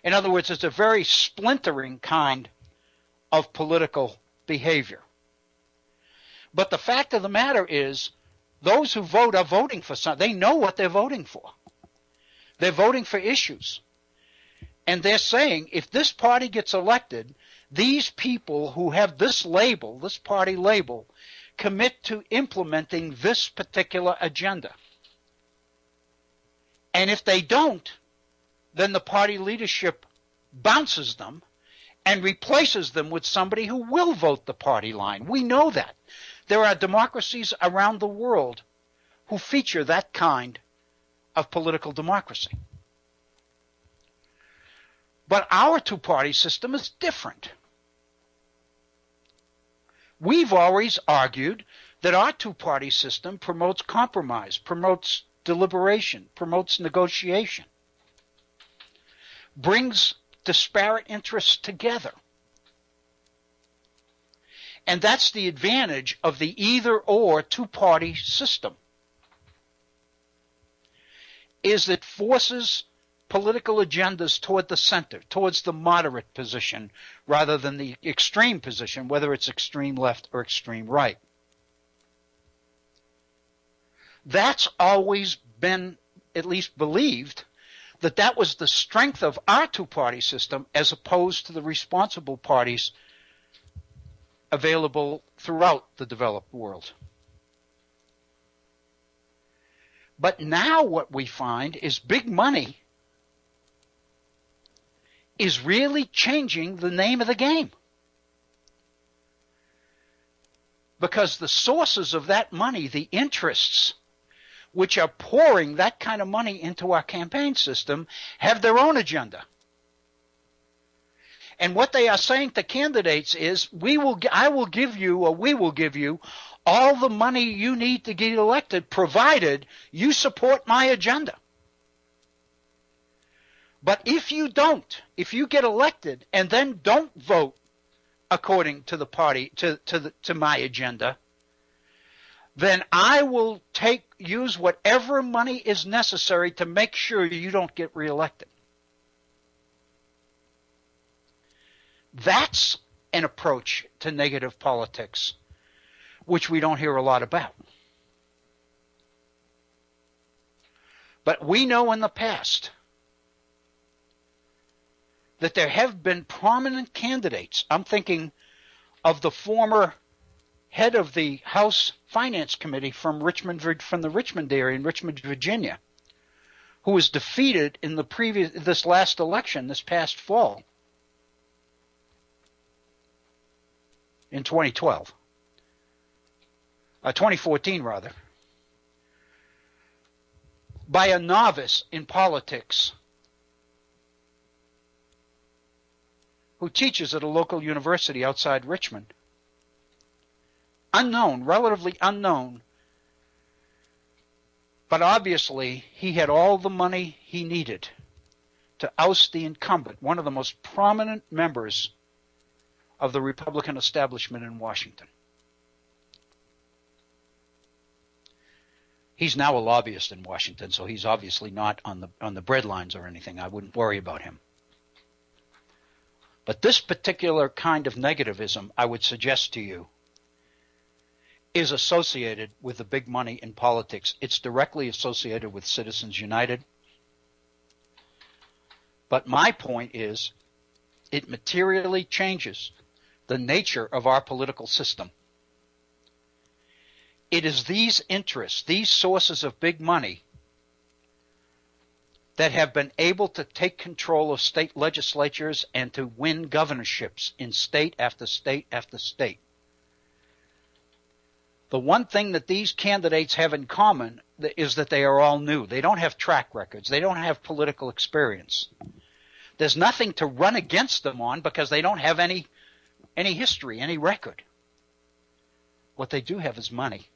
In other words, it's a very splintering kind of political behavior. But the fact of the matter is, those who vote are voting for something. They know what they're voting for. They're voting for issues. And they're saying, if this party gets elected, these people who have this label, this party label, commit to implementing this particular agenda. And if they don't, then the party leadership bounces them and replaces them with somebody who will vote the party line. We know that. There are democracies around the world who feature that kind of political democracy. But our two-party system is different. We've always argued that our two-party system promotes compromise, promotes deliberation, promotes negotiation, brings disparate interests together. And that's the advantage of the either-or two-party system, is it forces political agendas toward the center, towards the moderate position, rather than the extreme position, whether it's extreme left or extreme right. That's always been, at least believed, that was the strength of our two-party system as opposed to the responsible parties available throughout the developed world. But now what we find is big money is really changing the name of the game. Because the sources of that money, the interests which are pouring that kind of money into our campaign system, have their own agenda. And what they are saying to candidates is, I will give you, or we will give you all the money you need to get elected, provided you support my agenda. But if you don't, if you get elected and then don't vote according to the party, to my agenda, then I will use whatever money is necessary to make sure you don't get reelected. That's an approach to negative politics, which we don't hear a lot about. But we know in the past that there have been prominent candidates. I'm thinking of the former head of the House Finance Committee from the Richmond area in Richmond, Virginia, who was defeated in this last election, this past fall, in 2014 rather, by a novice in politics who teaches at a local university outside Richmond. Unknown, relatively unknown, but obviously he had all the money he needed to oust the incumbent, one of the most prominent members of the Republican establishment in Washington. He's now a lobbyist in Washington, so he's obviously not on the breadlines or anything. I wouldn't worry about him. But this particular kind of negativism, I would suggest to you, is associated with the big money in politics. It's directly associated with Citizens United. But my point is, it materially changes the nature of our political system. It is these interests, these sources of big money, that have been able to take control of state legislatures and to win governorships in state after state after state. The one thing that these candidates have in common is that they are all new. They don't have track records. They don't have political experience. There's nothing to run against them on because they don't have any history, any record. What they do have is money.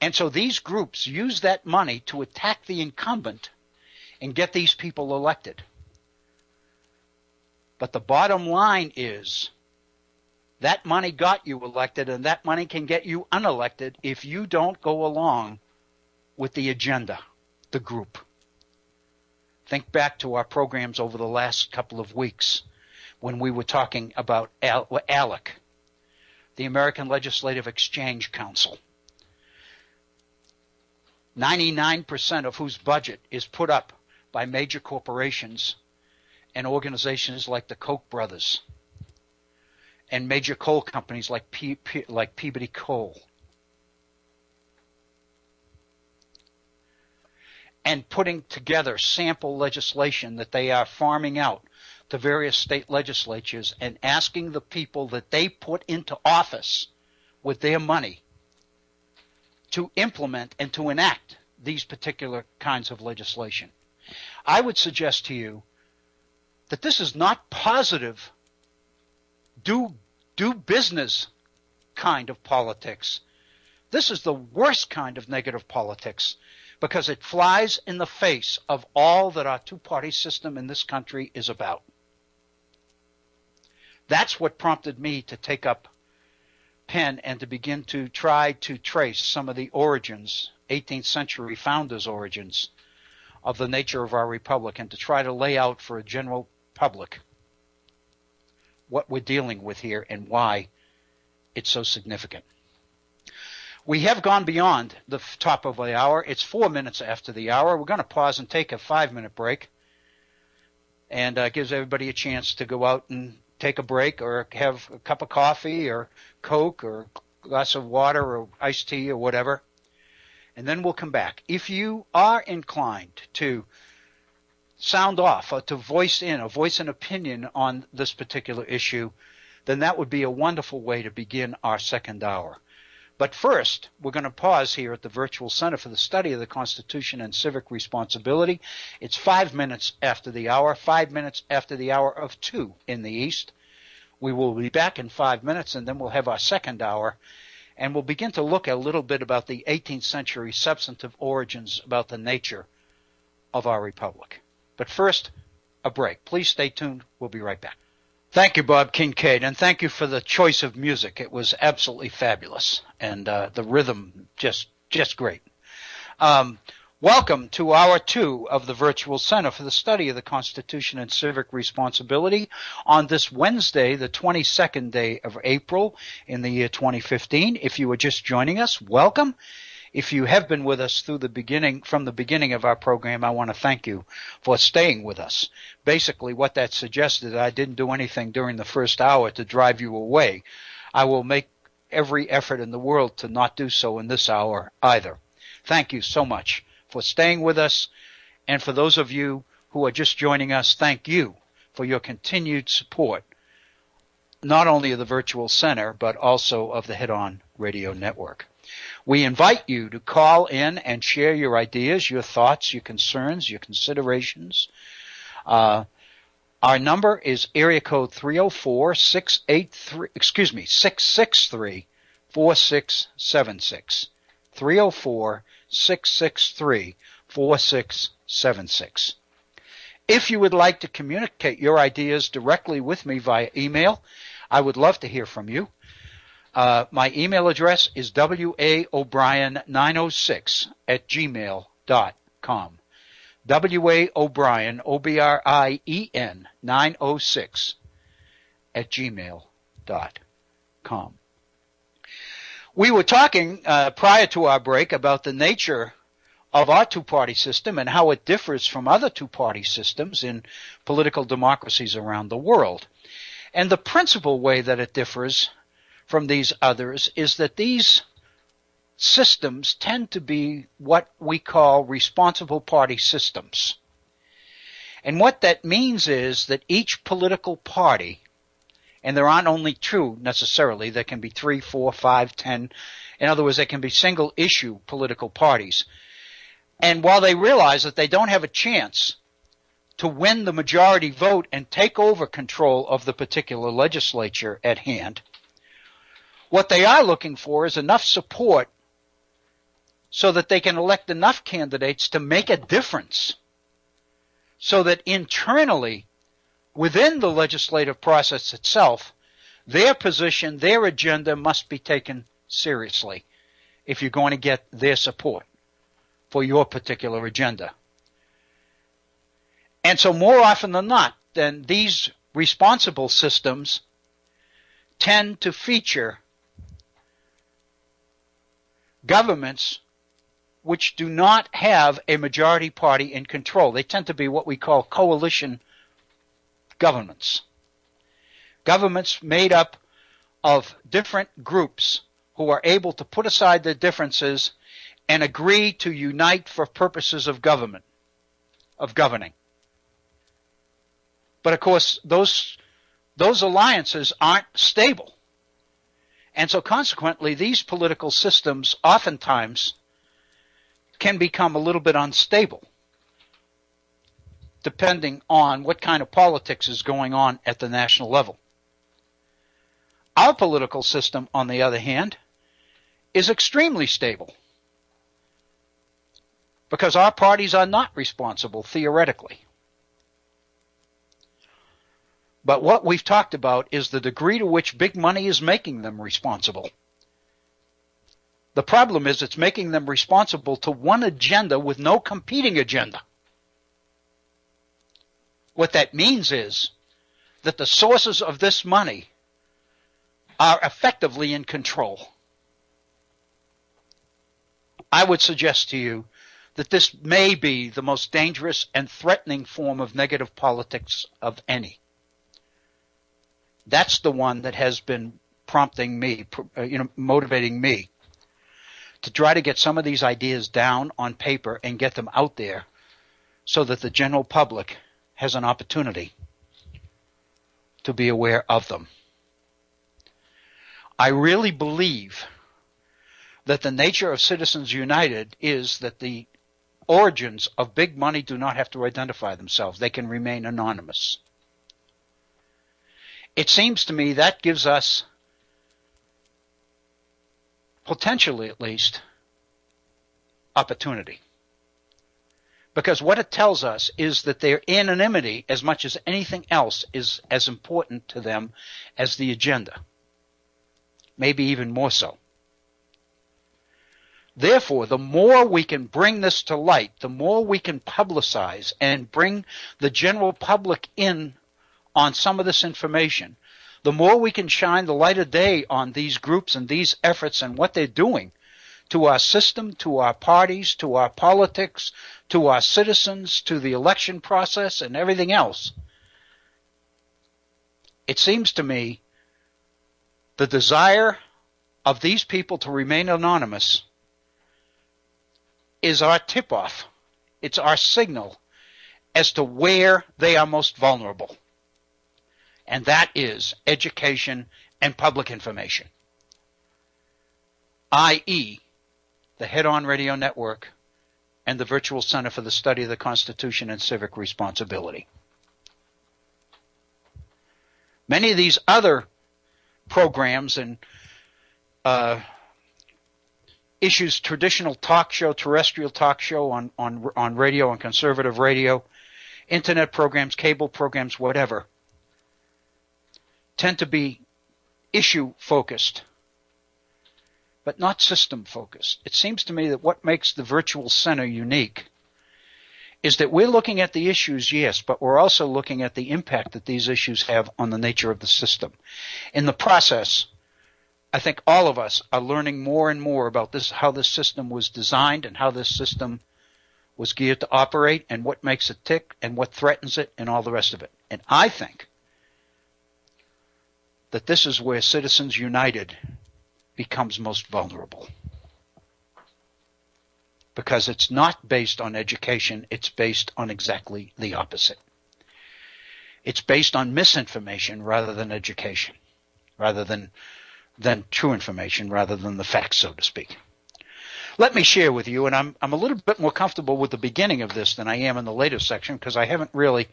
And so these groups use that money to attack the incumbent and get these people elected. But the bottom line is that money got you elected, and that money can get you unelected if you don't go along with the agenda, the group. Think back to our programs over the last couple of weeks when we were talking about ALEC, the American Legislative Exchange Council. 99% of whose budget is put up by major corporations and organizations like the Koch brothers and major coal companies like Peabody Coal. And putting together sample legislation that they are farming out to various state legislatures and asking the people that they put into office with their money to implement and to enact these particular kinds of legislation. I would suggest to you that this is not positive, do business kind of politics. This is the worst kind of negative politics because it flies in the face of all that our two-party system in this country is about. That's what prompted me to take up pen and to begin to try to trace some of the origins, 18th century founders' origins of the nature of our republic, and to try to lay out for a general public what we're dealing with here and why it's so significant. We have gone beyond the top of the hour. It's 4 minutes after the hour. We're going to pause and take a 5-minute break, and gives everybody a chance to go out and take a break or have a cup of coffee or Coke or a glass of water or iced tea or whatever. And then we'll come back. If you are inclined to sound off or to voice an opinion on this particular issue, then that would be a wonderful way to begin our second hour. But first, we're going to pause here at the Virtual Center for the Study of the Constitution and Civic Responsibility. It's 5 minutes after the hour, 5 minutes after the hour of 2 in the East. We will be back in 5 minutes, and then we'll have our second hour, and we'll begin to look a little bit about the 18th century substantive origins about the nature of our republic. But first, a break. Please stay tuned. We'll be right back. Thank you, Bob Kincaid, and thank you for the choice of music. It was absolutely fabulous, and the rhythm just great. Welcome to Hour 2 of the Virtual Center for the Study of the Constitution and Civic Responsibility on this Wednesday, the 22nd day of April in the year 2015. If you are just joining us, welcome. If you have been with us from the beginning of our program, I want to thank you for staying with us. Basically, what that suggested, I didn't do anything during the first hour to drive you away. I will make every effort in the world to not do so in this hour either. Thank you so much for staying with us. And for those of you who are just joining us, thank you for your continued support, not only of the Virtual Center, but also of the Head On Radio Network. We invite you to call in and share your ideas, your thoughts, your concerns, your considerations. Our number is area code 663-4676. 304-663-4676. If you would like to communicate your ideas directly with me via email, I would love to hear from you. My email address is waobrien906@gmail.com. waobrien, O-B-R-I-E-N, 906@gmail.com. We were talking prior to our break about the nature of our two-party system and how it differs from other two-party systems in political democracies around the world. And the principal way that it differs from these others is that these systems tend to be what we call responsible party systems. And what that means is that each political party, and there aren't only two necessarily, there can be 3, 4, 5, 10, in other words, there can be single issue political parties. And while they realize that they don't have a chance to win the majority vote and take over control of the particular legislature at hand, what they are looking for is enough support so that they can elect enough candidates to make a difference, so that internally, within the legislative process itself, their position, their agenda must be taken seriously if you're going to get their support for your particular agenda. And so more often than not, then these responsible systems tend to feature governments which do not have a majority party in control. They tend to be what we call coalition governments. Governments made up of different groups who are able to put aside their differences and agree to unite for purposes of government, of governing. But of course, those alliances aren't stable. And so consequently, these political systems oftentimes can become a little bit unstable, depending on what kind of politics is going on at the national level. Our political system, on the other hand, is extremely stable, because our parties are not responsible theoretically. But what we've talked about is the degree to which big money is making them responsible. The problem is it's making them responsible to one agenda with no competing agenda. What that means is that the sources of this money are effectively in control. I would suggest to you that this may be the most dangerous and threatening form of negative politics of any. That's the one that has been prompting me, motivating me to try to get some of these ideas down on paper and get them out there so that the general public has an opportunity to be aware of them. I really believe that the nature of Citizens United is that the origins of big money do not have to identify themselves. They can remain anonymous. It seems to me that gives us, potentially at least, opportunity. Because what it tells us is that their anonymity, as much as anything else, is as important to them as the agenda. Maybe even more so. Therefore, the more we can bring this to light, the more we can publicize and bring the general public in on some of this information, the more we can shine the light of day on these groups and these efforts and what they're doing to our system, to our parties, to our politics, to our citizens, to the election process and everything else. It seems to me the desire of these people to remain anonymous is our tip-off. It's our signal as to where they are most vulnerable. And that is education and public information, i.e., the Head-On Radio Network and the Virtual Center for the Study of the Constitution and Civic Responsibility. Many of these other programs and issues, traditional talk show, terrestrial talk show on radio, on conservative radio, internet programs, cable programs, whatever, tend to be issue-focused, but not system-focused. It seems to me that what makes the Virtual Center unique is that we're looking at the issues, yes, but we're also looking at the impact that these issues have on the nature of the system. In the process, I think all of us are learning more and more about this, how this system was designed and how this system was geared to operate and what makes it tick and what threatens it and all the rest of it. And I think that this is where Citizens United becomes most vulnerable. Because it's not based on education, it's based on exactly the opposite. It's based on misinformation rather than education, rather than true information, rather than the facts, so to speak. Let me share with you, and I'm a little bit more comfortable with the beginning of this than I am in the later section because I haven't really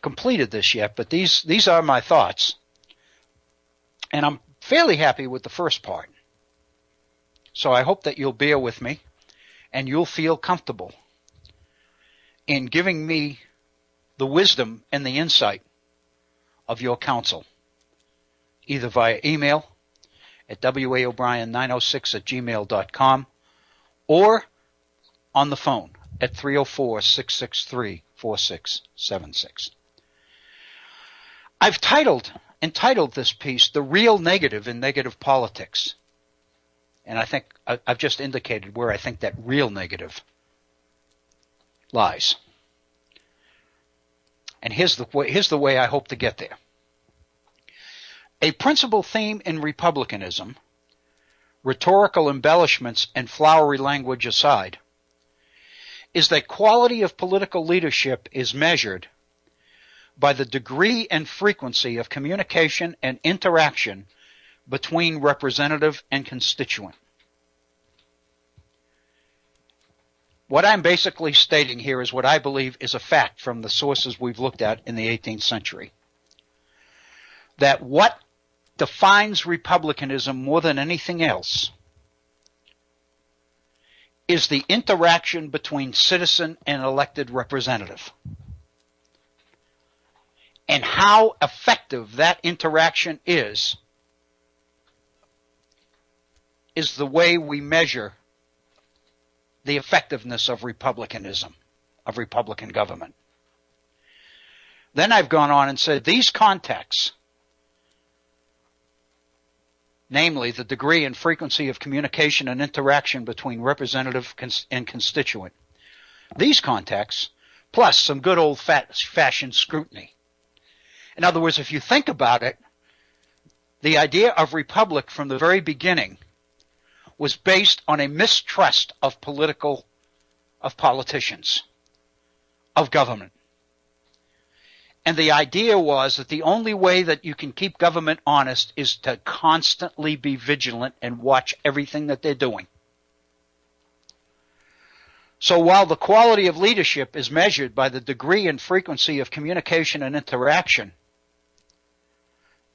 completed this yet, but these are my thoughts. And I'm fairly happy with the first part. So I hope that you'll bear with me and you'll feel comfortable in giving me the wisdom and the insight of your counsel, either via email at waobrien906@gmail.com or on the phone at 304-663-4676. I've entitled this piece, The Real Negative in Negative Politics. And I think I've just indicated where I think that real negative lies. And here's the way I hope to get there. A principal theme in republicanism, rhetorical embellishments and flowery language aside, is that quality of political leadership is measured by the degree and frequency of communication and interaction between representative and constituent. What I'm basically stating here is what I believe is a fact from the sources we've looked at in the 18th century. That what defines republicanism more than anything else is the interaction between citizen and elected representative. And how effective that interaction is the way we measure the effectiveness of republicanism, of Republican government. Then I've gone on and said these contexts, namely the degree and frequency of communication and interaction between representative and constituent, these contexts, plus some good old-fashioned scrutiny. In other words, if you think about it, the idea of republic from the very beginning was based on a mistrust of politicians, of government. And the idea was that the only way that you can keep government honest is to constantly be vigilant and watch everything that they're doing. So while the quality of leadership is measured by the degree and frequency of communication and interaction,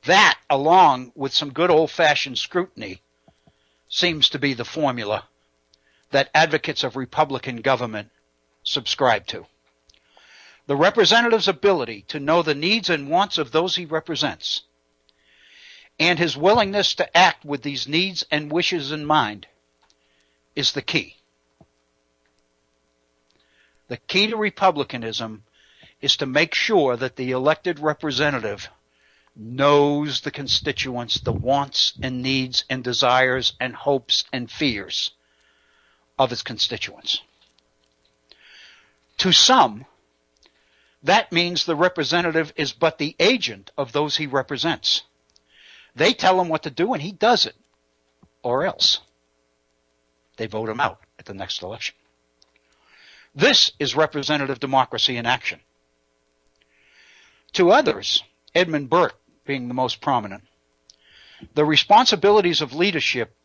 that, along with some good old-fashioned scrutiny, seems to be the formula that advocates of Republican government subscribe to. The representative's ability to know the needs and wants of those he represents, and his willingness to act with these needs and wishes in mind, is the key. The key to republicanism is to make sure that the elected representative knows the constituents, the wants and needs and desires and hopes and fears of his constituents. To some, that means the representative is but the agent of those he represents. They tell him what to do and he does it, or else they vote him out at the next election. This is representative democracy in action. To others, Edmund Burke being the most prominent, the responsibilities of leadership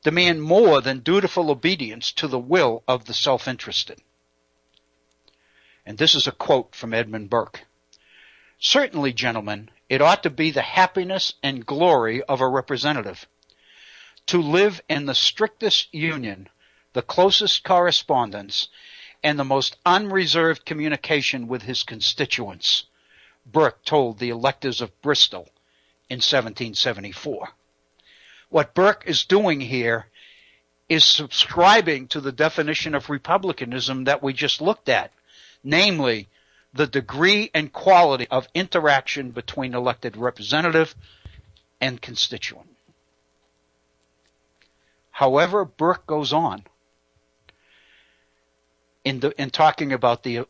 demand more than dutiful obedience to the will of the self-interested. And this is a quote from Edmund Burke. Certainly, gentlemen, it ought to be the happiness and glory of a representative to live in the strictest union, the closest correspondence, and the most unreserved communication with his constituents, Burke told the electors of Bristol in 1774. What Burke is doing here is subscribing to the definition of republicanism that we just looked at, namely, the degree and quality of interaction between elected representative and constituent. However, Burke goes on in talking about the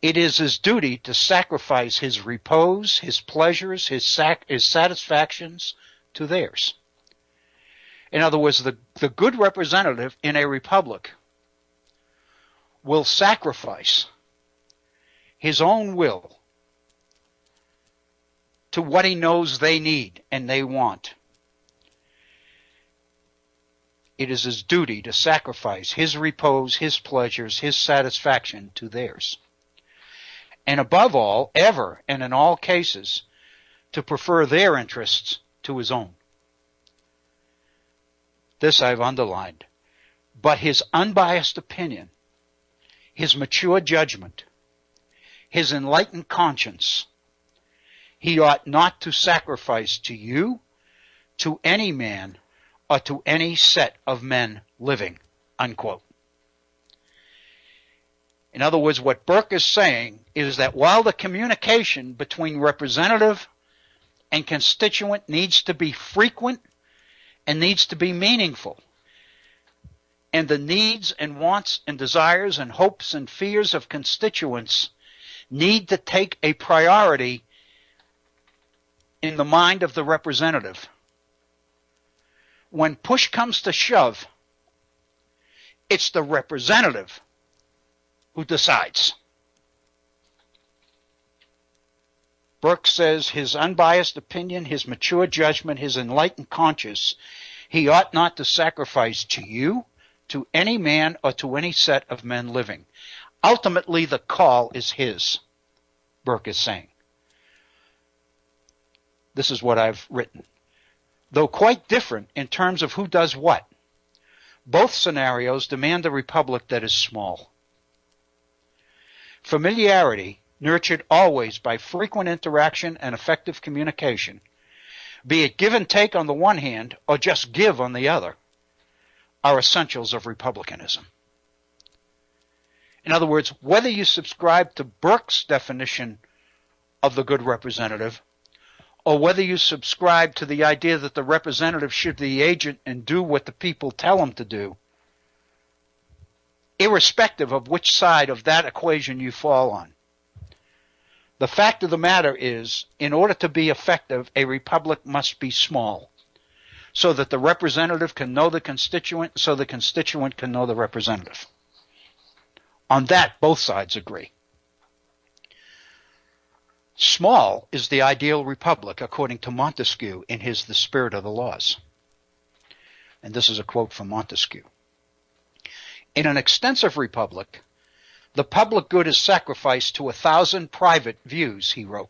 it is his duty to sacrifice his repose, his pleasures, his satisfactions to theirs. In other words, the good representative in a republic will sacrifice his own will to what he knows they need and they want. It is his duty to sacrifice his repose, his pleasures, his satisfaction to theirs. And above all, ever and in all cases, to prefer their interests to his own. This I've underlined. But his unbiased opinion, his mature judgment, his enlightened conscience, he ought not to sacrifice to you, to any man, or to any set of men living, unquote. In other words, what Burke is saying is that while the communication between representative and constituent needs to be frequent and needs to be meaningful, and the needs and wants and desires and hopes and fears of constituents need to take a priority in the mind of the representative, when push comes to shove, it's the representative who decides. Burke says his unbiased opinion, his mature judgment, his enlightened conscience, he ought not to sacrifice to you, to any man, or to any set of men living. Ultimately, the call is his, Burke is saying. This is what I've written. Though quite different in terms of who does what, both scenarios demand a republic that is small. Familiarity, nurtured always by frequent interaction and effective communication, be it give and take on the one hand or just give on the other, are essentials of republicanism. In other words, whether you subscribe to Burke's definition of the good representative, or whether you subscribe to the idea that the representative should be the agent and do what the people tell him to do, irrespective of which side of that equation you fall on, the fact of the matter is, in order to be effective, a republic must be small, so that the representative can know the constituent, so the constituent can know the representative. On that, both sides agree. Small is the ideal republic, according to Montesquieu in his The Spirit of the Laws. And this is a quote from Montesquieu. In an extensive republic, the public good is sacrificed to 1,000 private views, he wrote.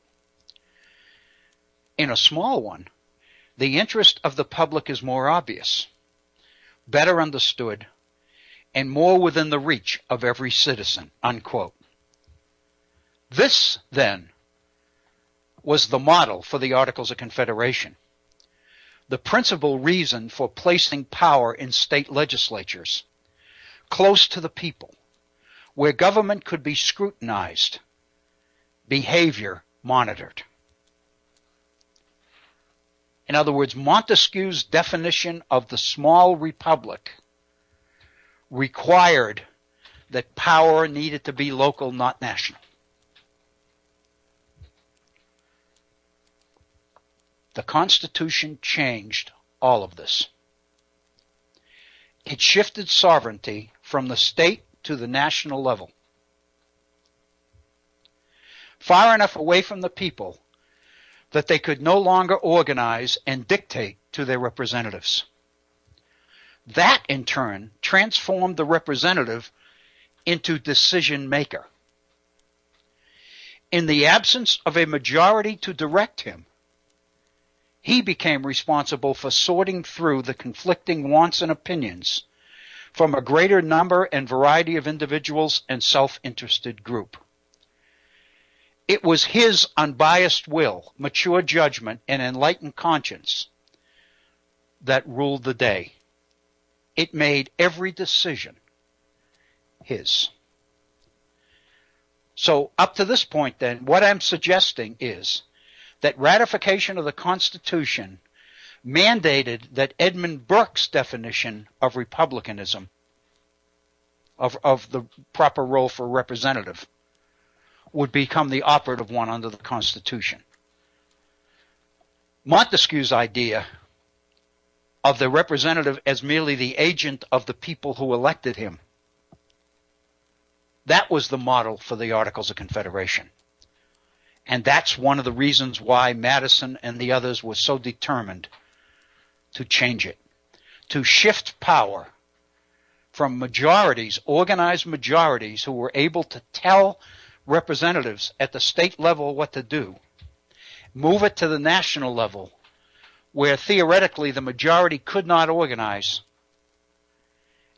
In a small one, the interest of the public is more obvious, better understood, and more within the reach of every citizen, unquote. This, then, was the model for the Articles of Confederation, the principal reason for placing power in state legislatures, close to the people, where government could be scrutinized, behavior monitored. In other words, Montesquieu's definition of the small republic required that power needed to be local, not national. The Constitution changed all of this. It shifted sovereignty from the state to the national level, far enough away from the people that they could no longer organize and dictate to their representatives. That, in turn, transformed the representative into decision maker. In the absence of a majority to direct him, he became responsible for sorting through the conflicting wants and opinions from a greater number and variety of individuals and self-interested group. It was his unbiased will, mature judgment, and enlightened conscience that ruled the day. It made every decision his. So up to this point then, what I'm suggesting is that ratification of the Constitution mandated that Edmund Burke's definition of republicanism, of the proper role for representative, would become the operative one under the Constitution. Montesquieu's idea of the representative as merely the agent of the people who elected him, that was the model for the Articles of Confederation. And that's one of the reasons why Madison and the others were so determined to change it, to shift power from majorities, organized majorities who were able to tell representatives at the state level what to do, move it to the national level, where theoretically the majority could not organize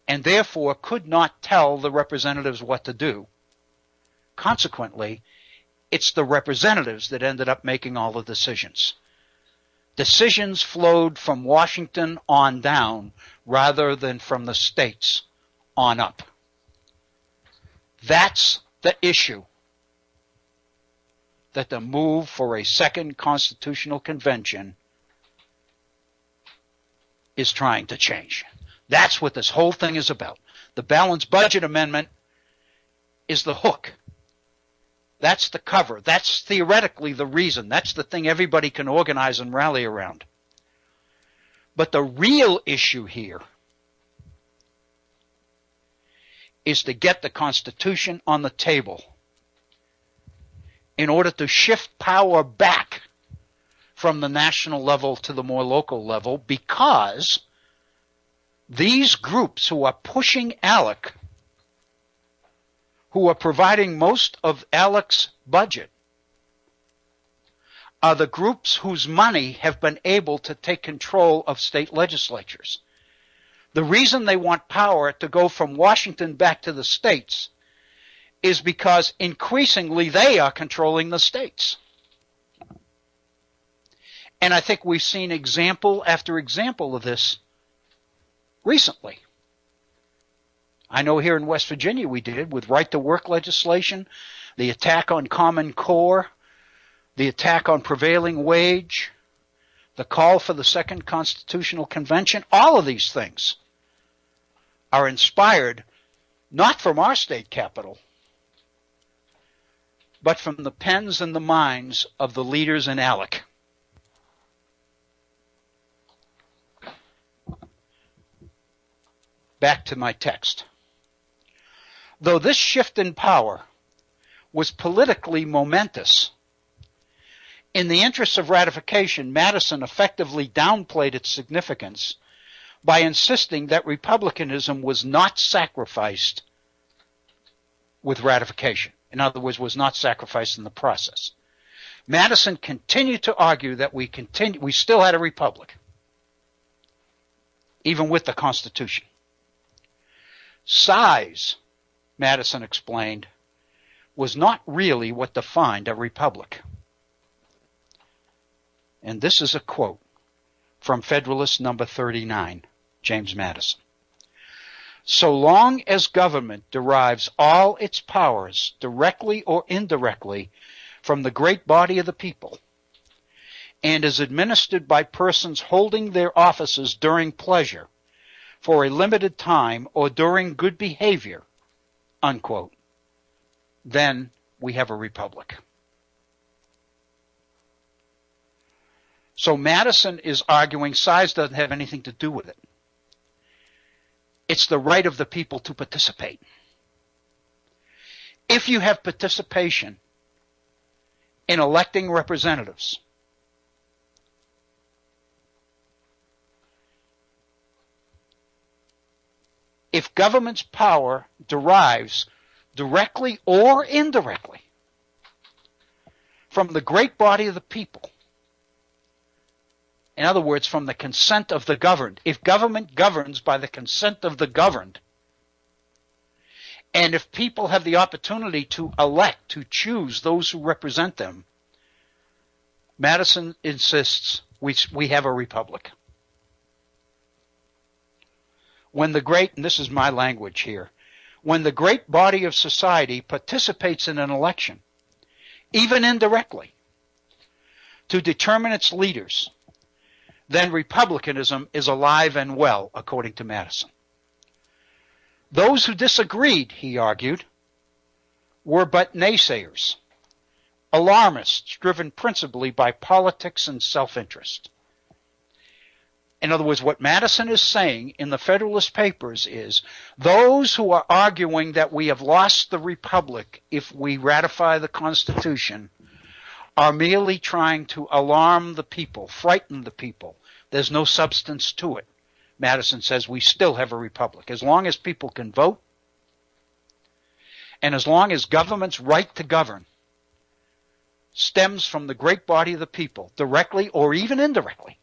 and therefore could not tell the representatives what to do. Consequently, it's the representatives that ended up making all the decisions. Decisions flowed from Washington on down rather than from the states on up. That's the issue that the move for a second constitutional convention is trying to change. That's what this whole thing is about. The Balanced Budget Amendment is the hook. That's the cover. That's theoretically the reason. That's the thing everybody can organize and rally around. But the real issue here is to get the Constitution on the table in order to shift power back from the national level to the more local level, because these groups who are pushing ALEC, who are providing most of ALEC's budget, are the groups whose money have been able to take control of state legislatures. The reason they want power to go from Washington back to the states is because increasingly they are controlling the states. And I think we've seen example after example of this recently. I know here in West Virginia we did with right-to-work legislation, the attack on Common Core, the attack on prevailing wage, the call for the Second Constitutional Convention. All of these things are inspired not from our state capital, but from the pens and the minds of the leaders in ALEC. Back to my text. Though this shift in power was politically momentous, in the interests of ratification, Madison effectively downplayed its significance by insisting that republicanism was not sacrificed with ratification. In other words, was not sacrificed in the process. Madison continued to argue that we still had a republic, even with the Constitution. Size, Madison explained, was not really what defined a republic. And this is a quote from Federalist number 39, James Madison. So long as government derives all its powers, directly or indirectly, from the great body of the people, and is administered by persons holding their offices during pleasure, for a limited time, or during good behavior, unquote, then we have a republic. So Madison is arguing size doesn't have anything to do with it. It's the right of the people to participate. If you have participation in electing representatives, if government's power derives directly or indirectly from the great body of the people, in other words, from the consent of the governed, if government governs by the consent of the governed, and if people have the opportunity to elect, to choose those who represent them, Madison insists we have a republic. When the great, and this is my language here, when the great body of society participates in an election, even indirectly, to determine its leaders, then republicanism is alive and well, according to Madison. Those who disagreed, he argued, were but naysayers, alarmists driven principally by politics and self-interest. In other words, what Madison is saying in the Federalist Papers is those who are arguing that we have lost the republic if we ratify the Constitution are merely trying to alarm the people, frighten the people. There's no substance to it. Madison says we still have a republic. As long as people can vote, and as long as government's right to govern stems from the great body of the people, directly or even indirectly,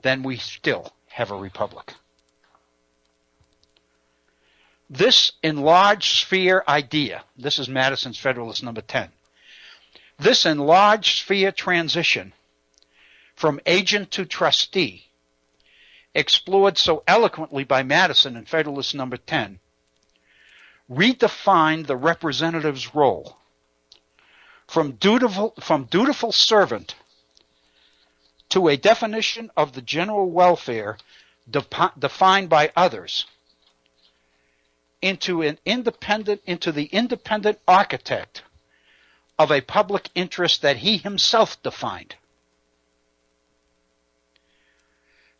then we still have a republic. This enlarged sphere idea, this is Madison's Federalist number 10, this enlarged sphere transition from agent to trustee, explored so eloquently by Madison in Federalist number 10, redefined the representative's role from dutiful servant to a definition of the general welfare defined by others, into the independent architect of a public interest that he himself defined.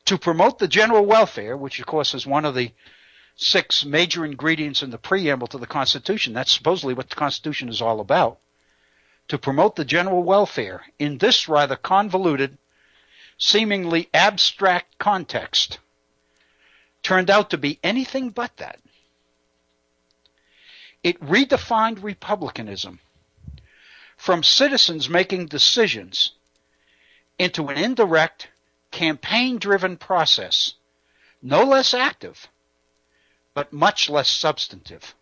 To promote the general welfare, which of course is one of the 6 major ingredients in the preamble to the Constitution, that's supposedly what the Constitution is all about, to promote the general welfare in this rather convoluted, seemingly abstract context, turned out to be anything but that. It redefined republicanism from citizens making decisions into an indirect, campaign-driven process, no less active, but much less substantive,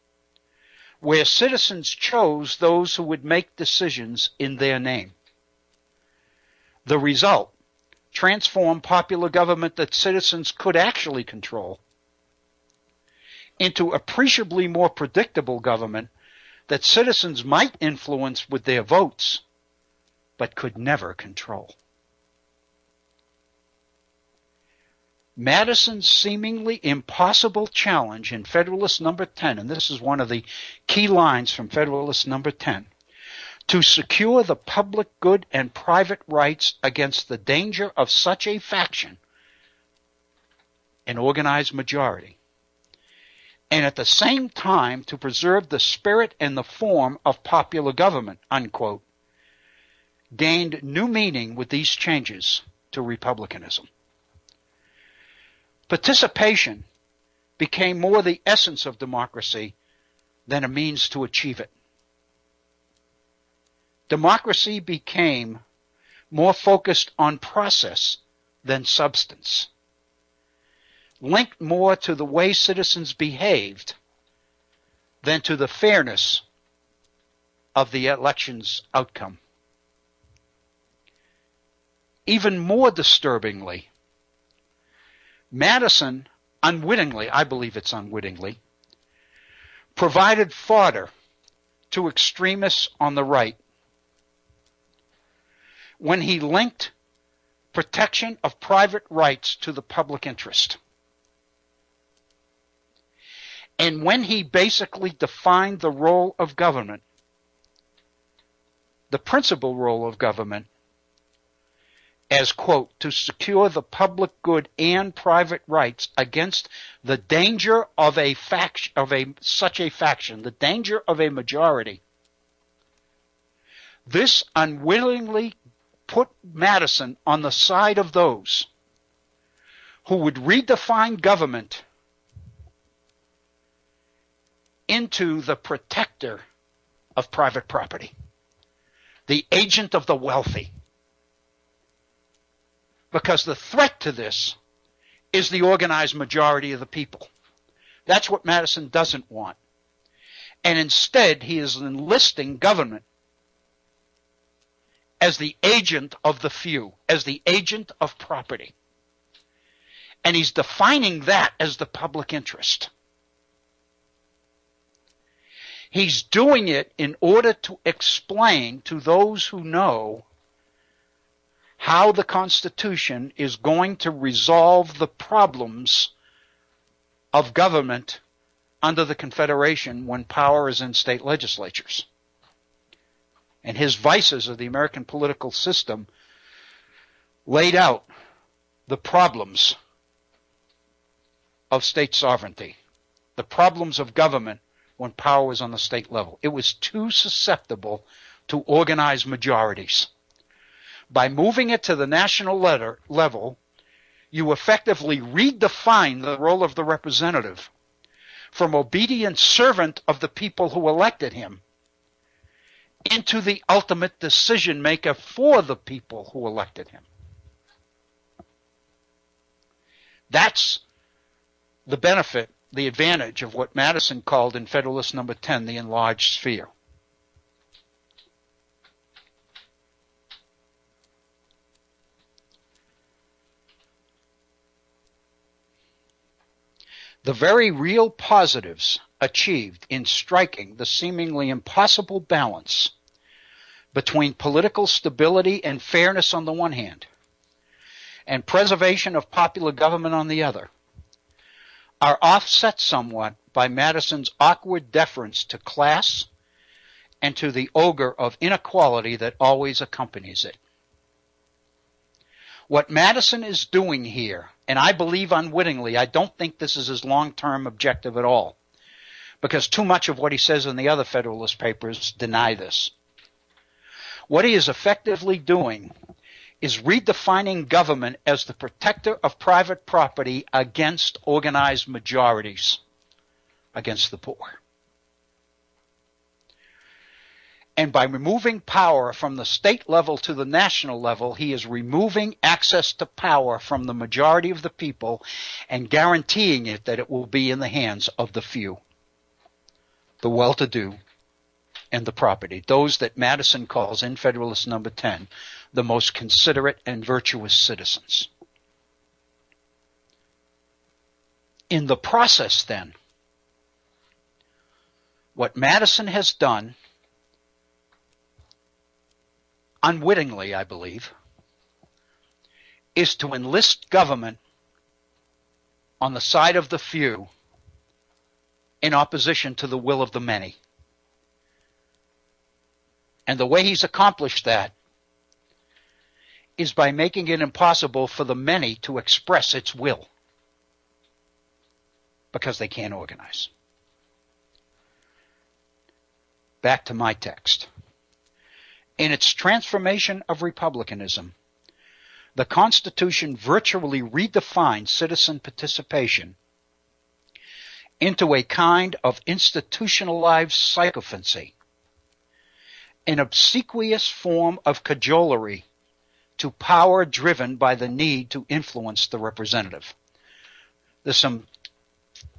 where citizens chose those who would make decisions in their name. The result, transformed popular government that citizens could actually control into appreciably more predictable government that citizens might influence with their votes, but could never control. Madison's seemingly impossible challenge in Federalist number 10, and this is one of the key lines from Federalist number 10, to secure the public good and private rights against the danger of such a faction, an organized majority, and at the same time to preserve the spirit and the form of popular government, unquote, gained new meaning with these changes to republicanism. Participation became more the essence of democracy than a means to achieve it. Democracy became more focused on process than substance, linked more to the way citizens behaved than to the fairness of the election's outcome. Even more disturbingly, Madison unwittingly, I believe it's unwittingly, provided fodder to extremists on the right when he linked protection of private rights to the public interest. And when he basically defined the role of government, the principal role of government, as, quote, to secure the public good and private rights against the danger of a faction, such a faction, the danger of a majority. This unwillingly put Madison on the side of those who would redefine government into the protector of private property, the agent of the wealthy. Because the threat to this is the organized majority of the people. That's what Madison doesn't want. And instead, he is enlisting government as the agent of the few, as the agent of property. And he's defining that as the public interest. He's doing it in order to explain to those who know how the Constitution is going to resolve the problems of government under the Confederation when power is in state legislatures. And his vices of the American political system laid out the problems of state sovereignty, the problems of government when power was on the state level. It was too susceptible to organized majorities. By moving it to the national level, you effectively redefine the role of the representative from obedient servant of the people who elected him into the ultimate decision maker for the people who elected him. That's the benefit, the advantage of what Madison called in Federalist Number 10 the enlarged sphere. The very real positives achieved in striking the seemingly impossible balance between political stability and fairness on the one hand, and preservation of popular government on the other, are offset somewhat by Madison's awkward deference to class and to the ogre of inequality that always accompanies it. What Madison is doing here, and I believe unwittingly, I don't think this is his long-term objective at all, because too much of what he says in the other Federalist Papers deny this. What he is effectively doing is redefining government as the protector of private property against organized majorities, against the poor. And by removing power from the state level to the national level, he is removing access to power from the majority of the people and guaranteeing it that it will be in the hands of the few, the well-to-do, and the property, those that Madison calls in Federalist Number 10 the most considerate and virtuous citizens. In the process, then, what Madison has done, unwittingly, I believe, is to enlist government on the side of the few in opposition to the will of the many. And the way he's accomplished that is by making it impossible for the many to express its will because they can't organize. Back to my text. In its transformation of republicanism, the Constitution virtually redefined citizen participation into a kind of institutionalized sycophancy, an obsequious form of cajolery to power driven by the need to influence the representative. There's some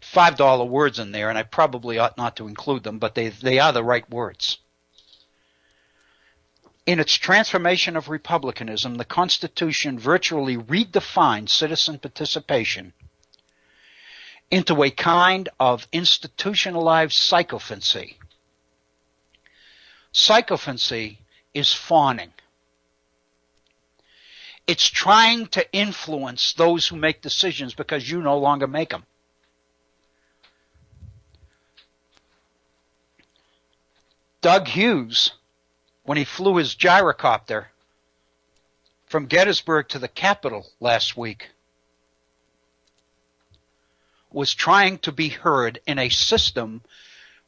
$5 words in there, and I probably ought not to include them, but they are the right words. In its transformation of republicanism, the Constitution virtually redefined citizen participation into a kind of institutionalized sycophancy. Sycophancy is fawning. It's trying to influence those who make decisions because you no longer make them. Doug Hughes, when he flew his gyrocopter from Gettysburg to the Capitol last week, was trying to be heard in a system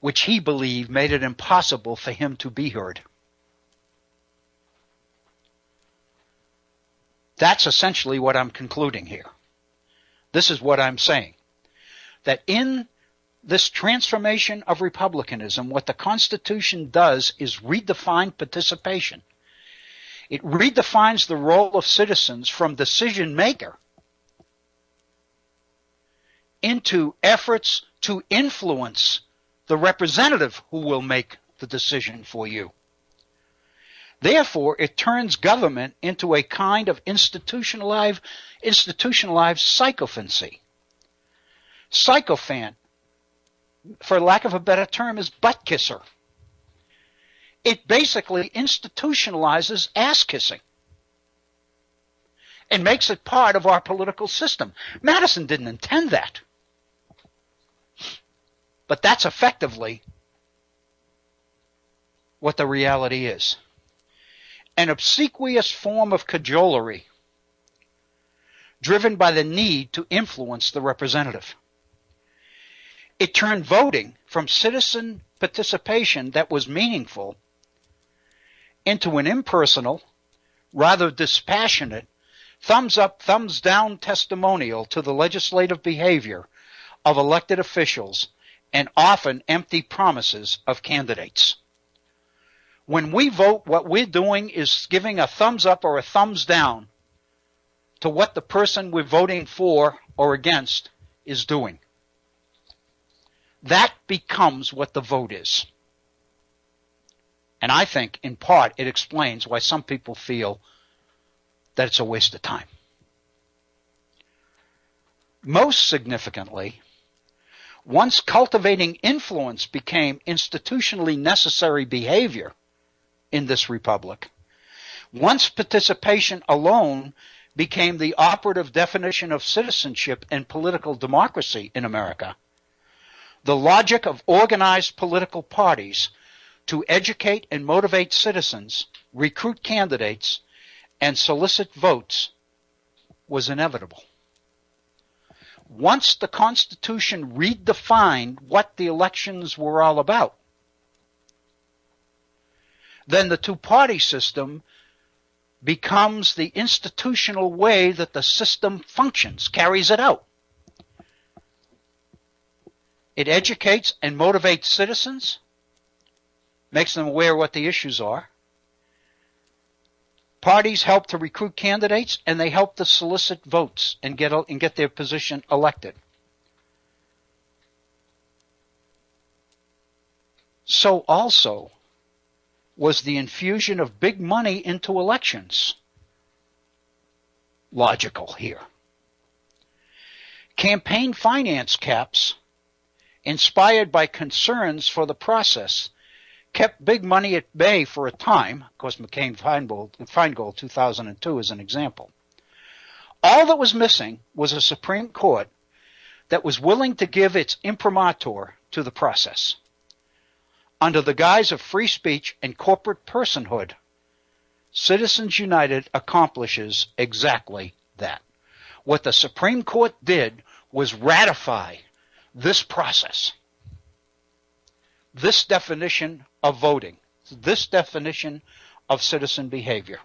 which he believed made it impossible for him to be heard. That's essentially what I'm concluding here. This is what I'm saying. That in this transformation of republicanism, what the Constitution does is redefine participation. It redefines the role of citizens from decision maker into efforts to influence the representative who will make the decision for you. Therefore, it turns government into a kind of institutionalized sycophancy. Sycophant, for lack of a better term, is butt kisser. It basically institutionalizes ass kissing and makes it part of our political system. Madison didn't intend that. But that's effectively what the reality is. An obsequious form of cajolery driven by the need to influence the representative. It turned voting from citizen participation that was meaningful into an impersonal, rather dispassionate, thumbs up, thumbs down testimonial to the legislative behavior of elected officials and often empty promises of candidates. When we vote, what we're doing is giving a thumbs up or a thumbs down to what the person we're voting for or against is doing. That becomes what the vote is. And I think, in part, it explains why some people feel that it's a waste of time. Most significantly, once cultivating influence became institutionally necessary behavior in this republic, once participation alone became the operative definition of citizenship and political democracy in America, the logic of organized political parties to educate and motivate citizens, recruit candidates, and solicit votes was inevitable. Once the Constitution redefined what the elections were all about, then the two-party system becomes the institutional way that the system functions, carries it out. It educates and motivates citizens, makes them aware of what the issues are. Parties help to recruit candidates, and they help to solicit votes and get their position elected. So also was the infusion of big money into elections logical here. Campaign finance caps, inspired by concerns for the process, kept big money at bay for a time. Of course, McCain-Feingold 2002 is an example. All that was missing was a Supreme Court that was willing to give its imprimatur to the process. Under the guise of free speech and corporate personhood, Citizens United accomplishes exactly that. What the Supreme Court did was ratify this process, this definition of voting, this definition of citizen behavior.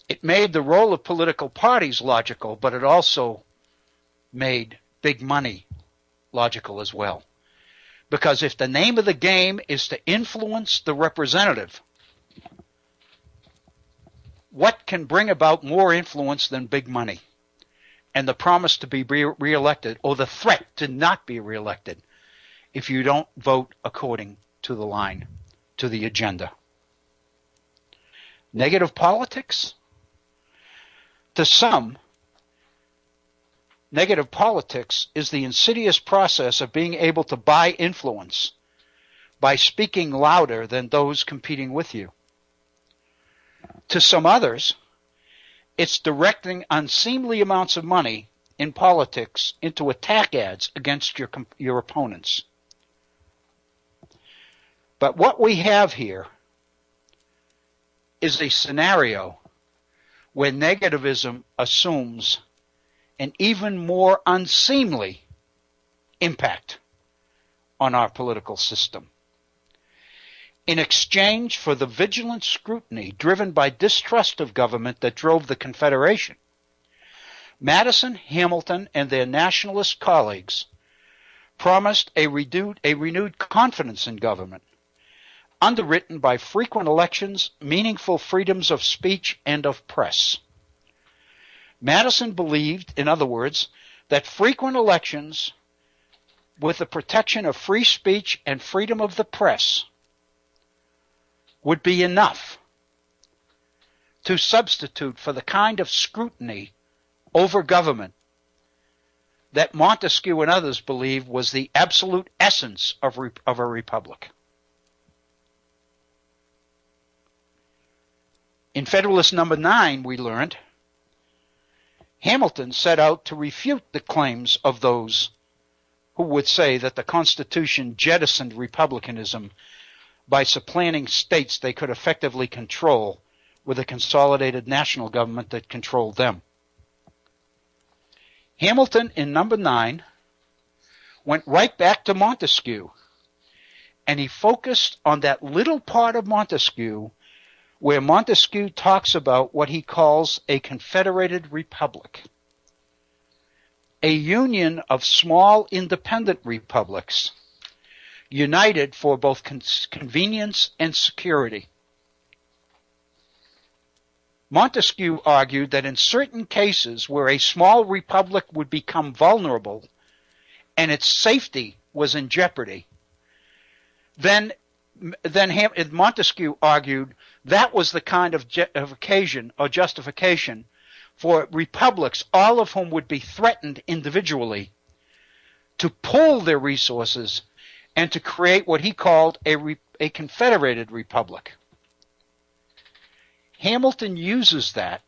It made the role of political parties logical, but it also made big money logical as well. Because if the name of the game is to influence the representative, what can bring about more influence than big money and the promise to be reelected, or the threat to not be reelected if you don't vote according to the line, to the agenda? Negative politics? To some, negative politics is the insidious process of being able to buy influence by speaking louder than those competing with you. To some others, it's directing unseemly amounts of money in politics into attack ads against your opponents. But what we have here is a scenario where negativism assumes an even more unseemly impact on our political system. In exchange for the vigilant scrutiny driven by distrust of government that drove the Confederation, Madison, Hamilton, and their nationalist colleagues promised a renewed confidence in government, underwritten by frequent elections, meaningful freedoms of speech and of press. Madison believed, in other words, that frequent elections with the protection of free speech and freedom of the press would be enough to substitute for the kind of scrutiny over government that Montesquieu and others believed was the absolute essence of a republic. In Federalist Number 9, we learned, Hamilton set out to refute the claims of those who would say that the Constitution jettisoned republicanism by supplanting states they could effectively control with a consolidated national government that controlled them. Hamilton, in Number 9, went right back to Montesquieu, and he focused on that little part of Montesquieu where Montesquieu talks about what he calls a confederated republic, a union of small independent republics united for both convenience and security. Montesquieu argued that in certain cases where a small republic would become vulnerable and its safety was in jeopardy, then Montesquieu argued that was the kind of occasion or justification for republics, all of whom would be threatened individually, to pool their resources and to create what he called a confederated republic. Hamilton uses that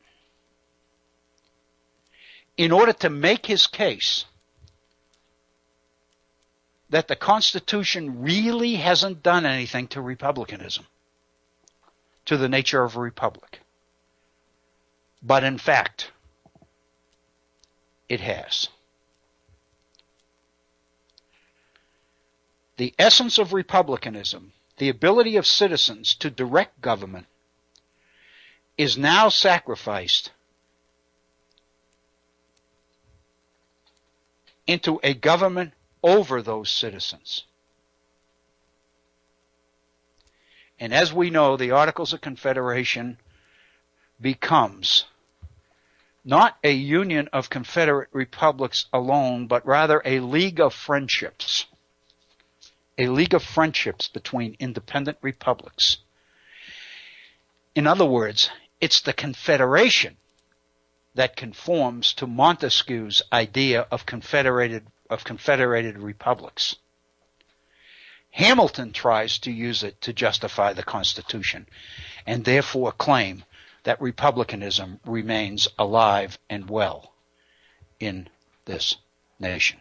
in order to make his case that the Constitution really hasn't done anything to republicanism, to the nature of a republic. But in fact, it has. The essence of republicanism, the ability of citizens to direct government, is now sacrificed into a government over those citizens. And as we know, the Articles of Confederation becomes not a union of confederate republics alone, but rather a league of friendships. A league of friendships between independent republics. In other words, it's the Confederation that conforms to Montesquieu's idea of confederated republics. Hamilton tries to use it to justify the Constitution and therefore claim that republicanism remains alive and well in this nation.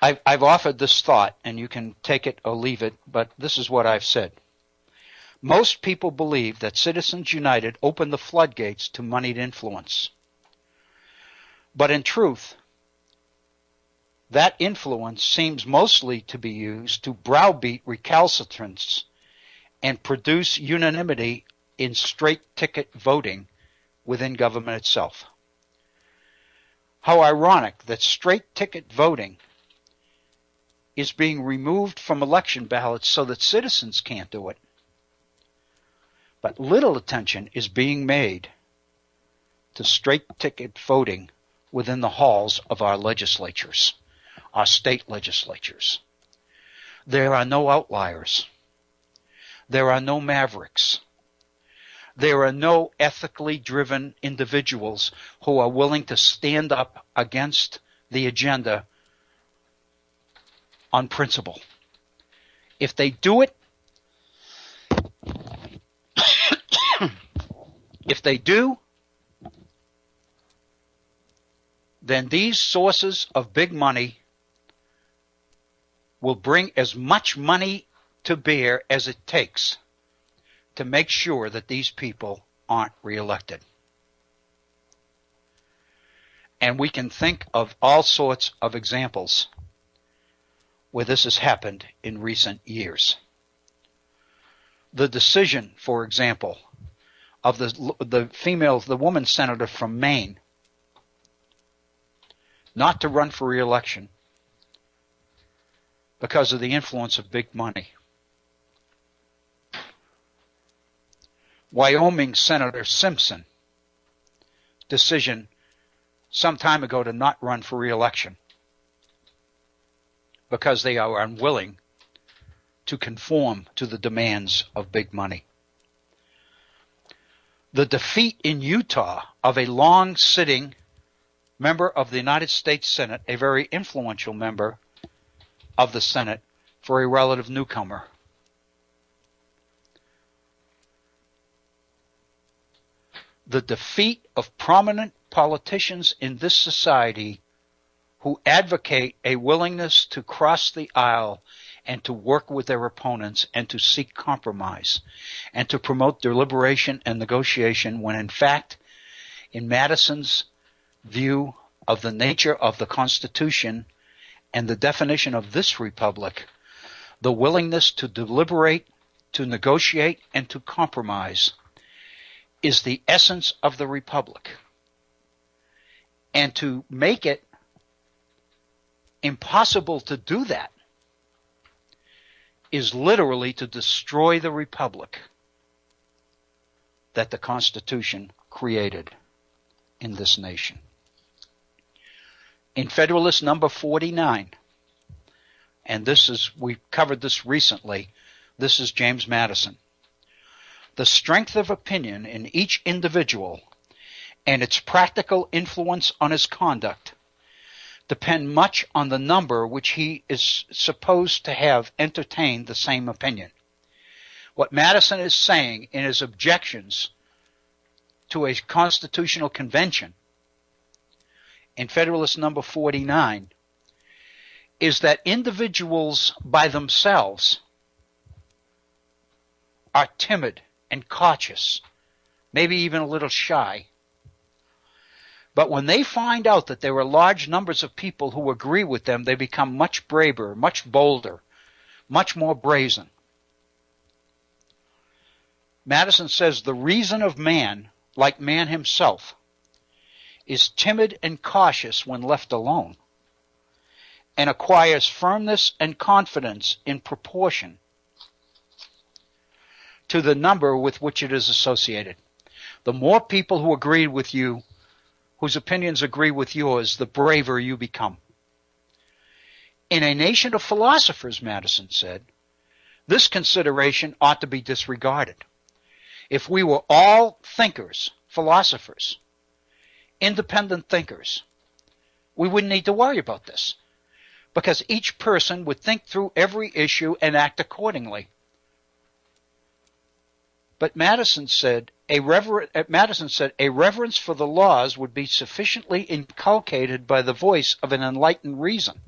I've offered this thought, and you can take it or leave it, but this is what I've said. Most people believe that Citizens United opened the floodgates to moneyed influence. But in truth, that influence seems mostly to be used to browbeat recalcitrants and produce unanimity in straight ticket voting within government itself. How ironic that straight ticket voting is being removed from election ballots so that citizens can't do it. But little attention is being made to straight ticket voting within the halls of our legislatures, our state legislatures. There are no outliers. There are no mavericks. There are no ethically driven individuals who are willing to stand up against the agenda on principle. If they do it, if they do, then these sources of big money will bring as much money to bear as it takes to make sure that these people aren't reelected. And we can think of all sorts of examples where this has happened in recent years. The decision, for example, of the woman senator from Maine not to run for re-election because of the influence of big money. Wyoming Senator Simpson decision some time ago to not run for re-election because they are unwilling to conform to the demands of big money. The defeat in Utah of a long-sitting member of the United States Senate, a very influential member of the Senate, for a relative newcomer. The defeat of prominent politicians in this society who advocate a willingness to cross the aisle and to work with their opponents and to seek compromise and to promote deliberation and negotiation when in fact, in Madison's view of the nature of the Constitution and the definition of this republic, the willingness to deliberate, to negotiate, and to compromise is the essence of the republic. And to make it impossible to do that is literally to destroy the republic that the Constitution created in this nation. In Federalist number 49, and we covered this recently, this is James Madison. The strength of opinion in each individual and its practical influence on his conduct depend much on the number which he is supposed to have entertained the same opinion. What Madison is saying in his objections to a constitutional convention in Federalist number 49 is that individuals by themselves are timid and cautious, maybe even a little shy. But when they find out that there are large numbers of people who agree with them, they become much braver, much bolder, much more brazen. Madison says the reason of man, like man himself, is timid and cautious when left alone, and acquires firmness and confidence in proportion to the number with which it is associated. The more people who agree with you, whose opinions agree with yours, the braver you become. In a nation of philosophers, Madison said, this consideration ought to be disregarded. If we were all thinkers, philosophers, independent thinkers, we wouldn't need to worry about this, because each person would think through every issue and act accordingly. But Madison said a reverence for the laws would be sufficiently inculcated by the voice of an enlightened reason.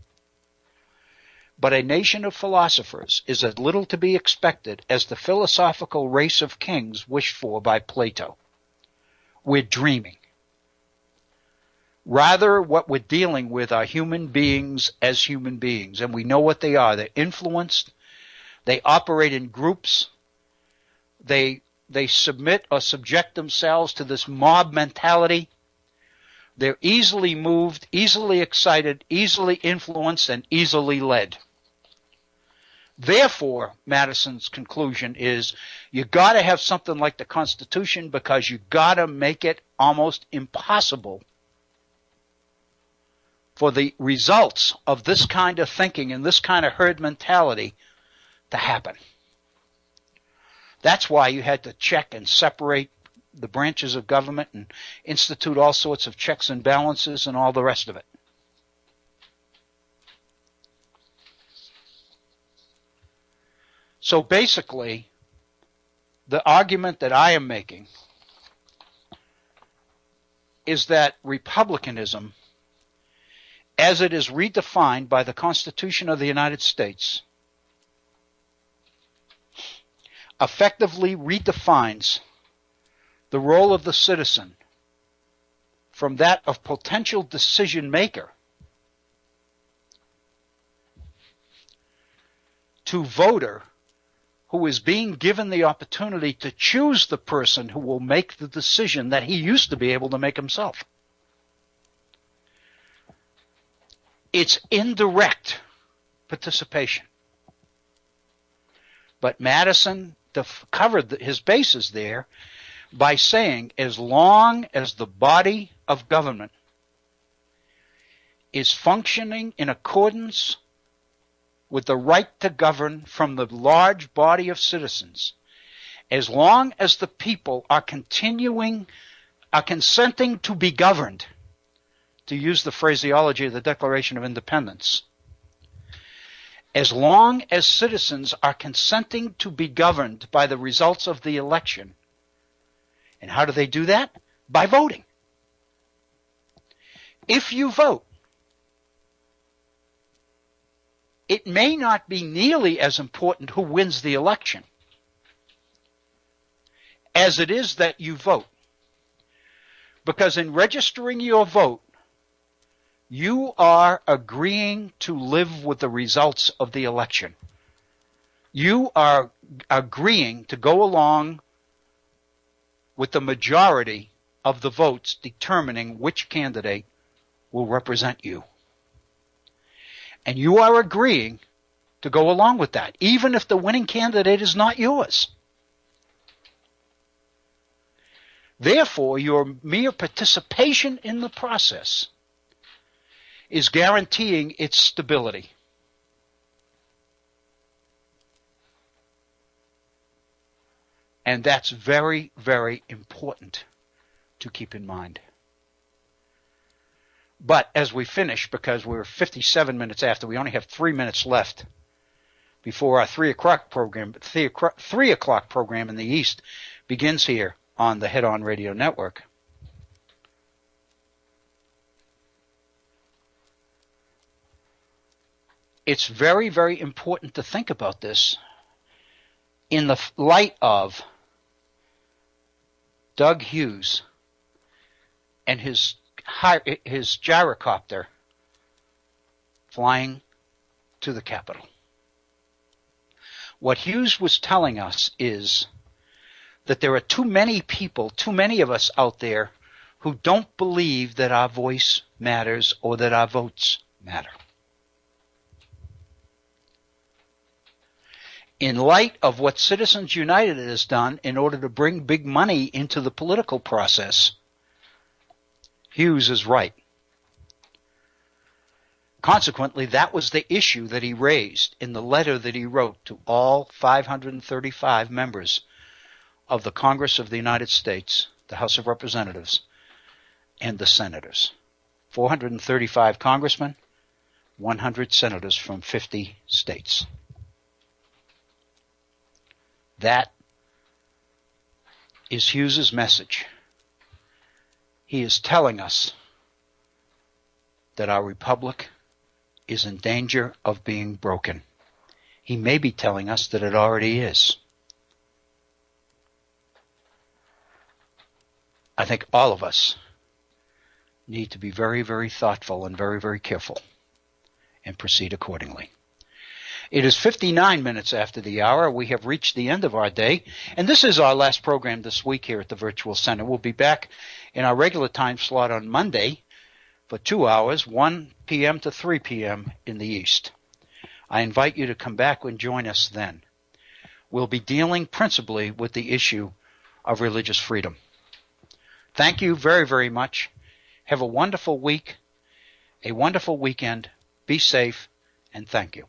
But a nation of philosophers is as little to be expected as the philosophical race of kings wished for by Plato. We're dreaming. Rather, what we're dealing with are human beings as human beings, and we know what they are. They're influenced. They operate in groups. they submit or subject themselves to this mob mentality. They're easily moved, easily excited, easily influenced, and easily led. Therefore, Madison's conclusion is you got to have something like the Constitution because you got to make it almost impossible for the results of this kind of thinking and this kind of herd mentality to happen. That's why you had to check and separate the branches of government and institute all sorts of checks and balances and all the rest of it. So basically, the argument that I am making is that republicanism, as it is redefined by the Constitution of the United States, effectively redefines the role of the citizen from that of potential decision maker to voter who is being given the opportunity to choose the person who will make the decision that he used to be able to make himself. It's indirect participation. But Madison covered his bases there by saying as long as the body of government is functioning in accordance with the right to govern from the large body of citizens, as long as the people are consenting to be governed, to use the phraseology of the Declaration of Independence, as long as citizens are consenting to be governed by the results of the election. And how do they do that? By voting. If you vote, it may not be nearly as important who wins the election as it is that you vote. Because in registering your vote, you are agreeing to live with the results of the election. You are agreeing to go along with the majority of the votes determining which candidate will represent you. And you are agreeing to go along with that, even if the winning candidate is not yours. Therefore, your mere participation in the process is guaranteeing its stability. And that's very, very important to keep in mind. But as we finish, because we're 57 minutes after, we only have 3 minutes left before our 3 o'clock program. 3 o'clock program in the East begins here on the Head On Radio Network. It's very, very important to think about this in the light of Doug Hughes and his gyrocopter flying to the Capitol. What Hughes was telling us is that there are too many people, too many of us out there who don't believe that our voice matters or that our votes matter. In light of what Citizens United has done in order to bring big money into the political process, Hughes is right. Consequently, that was the issue that he raised in the letter that he wrote to all 535 members of the Congress of the United States, the House of Representatives, and the senators. 435 congressmen, 100 senators from 50 states. That is Hughes's message. He is telling us that our republic is in danger of being broken. He may be telling us that it already is. I think all of us need to be very, very thoughtful and very, very careful and proceed accordingly. It is 59 minutes after the hour. We have reached the end of our day, and this is our last program this week here at the Virtual Center. We'll be back in our regular time slot on Monday for 2 hours, 1 p.m. to 3 p.m. in the East. I invite you to come back and join us then. We'll be dealing principally with the issue of religious freedom. Thank you very, very much. Have a wonderful week, a wonderful weekend. Be safe, and thank you.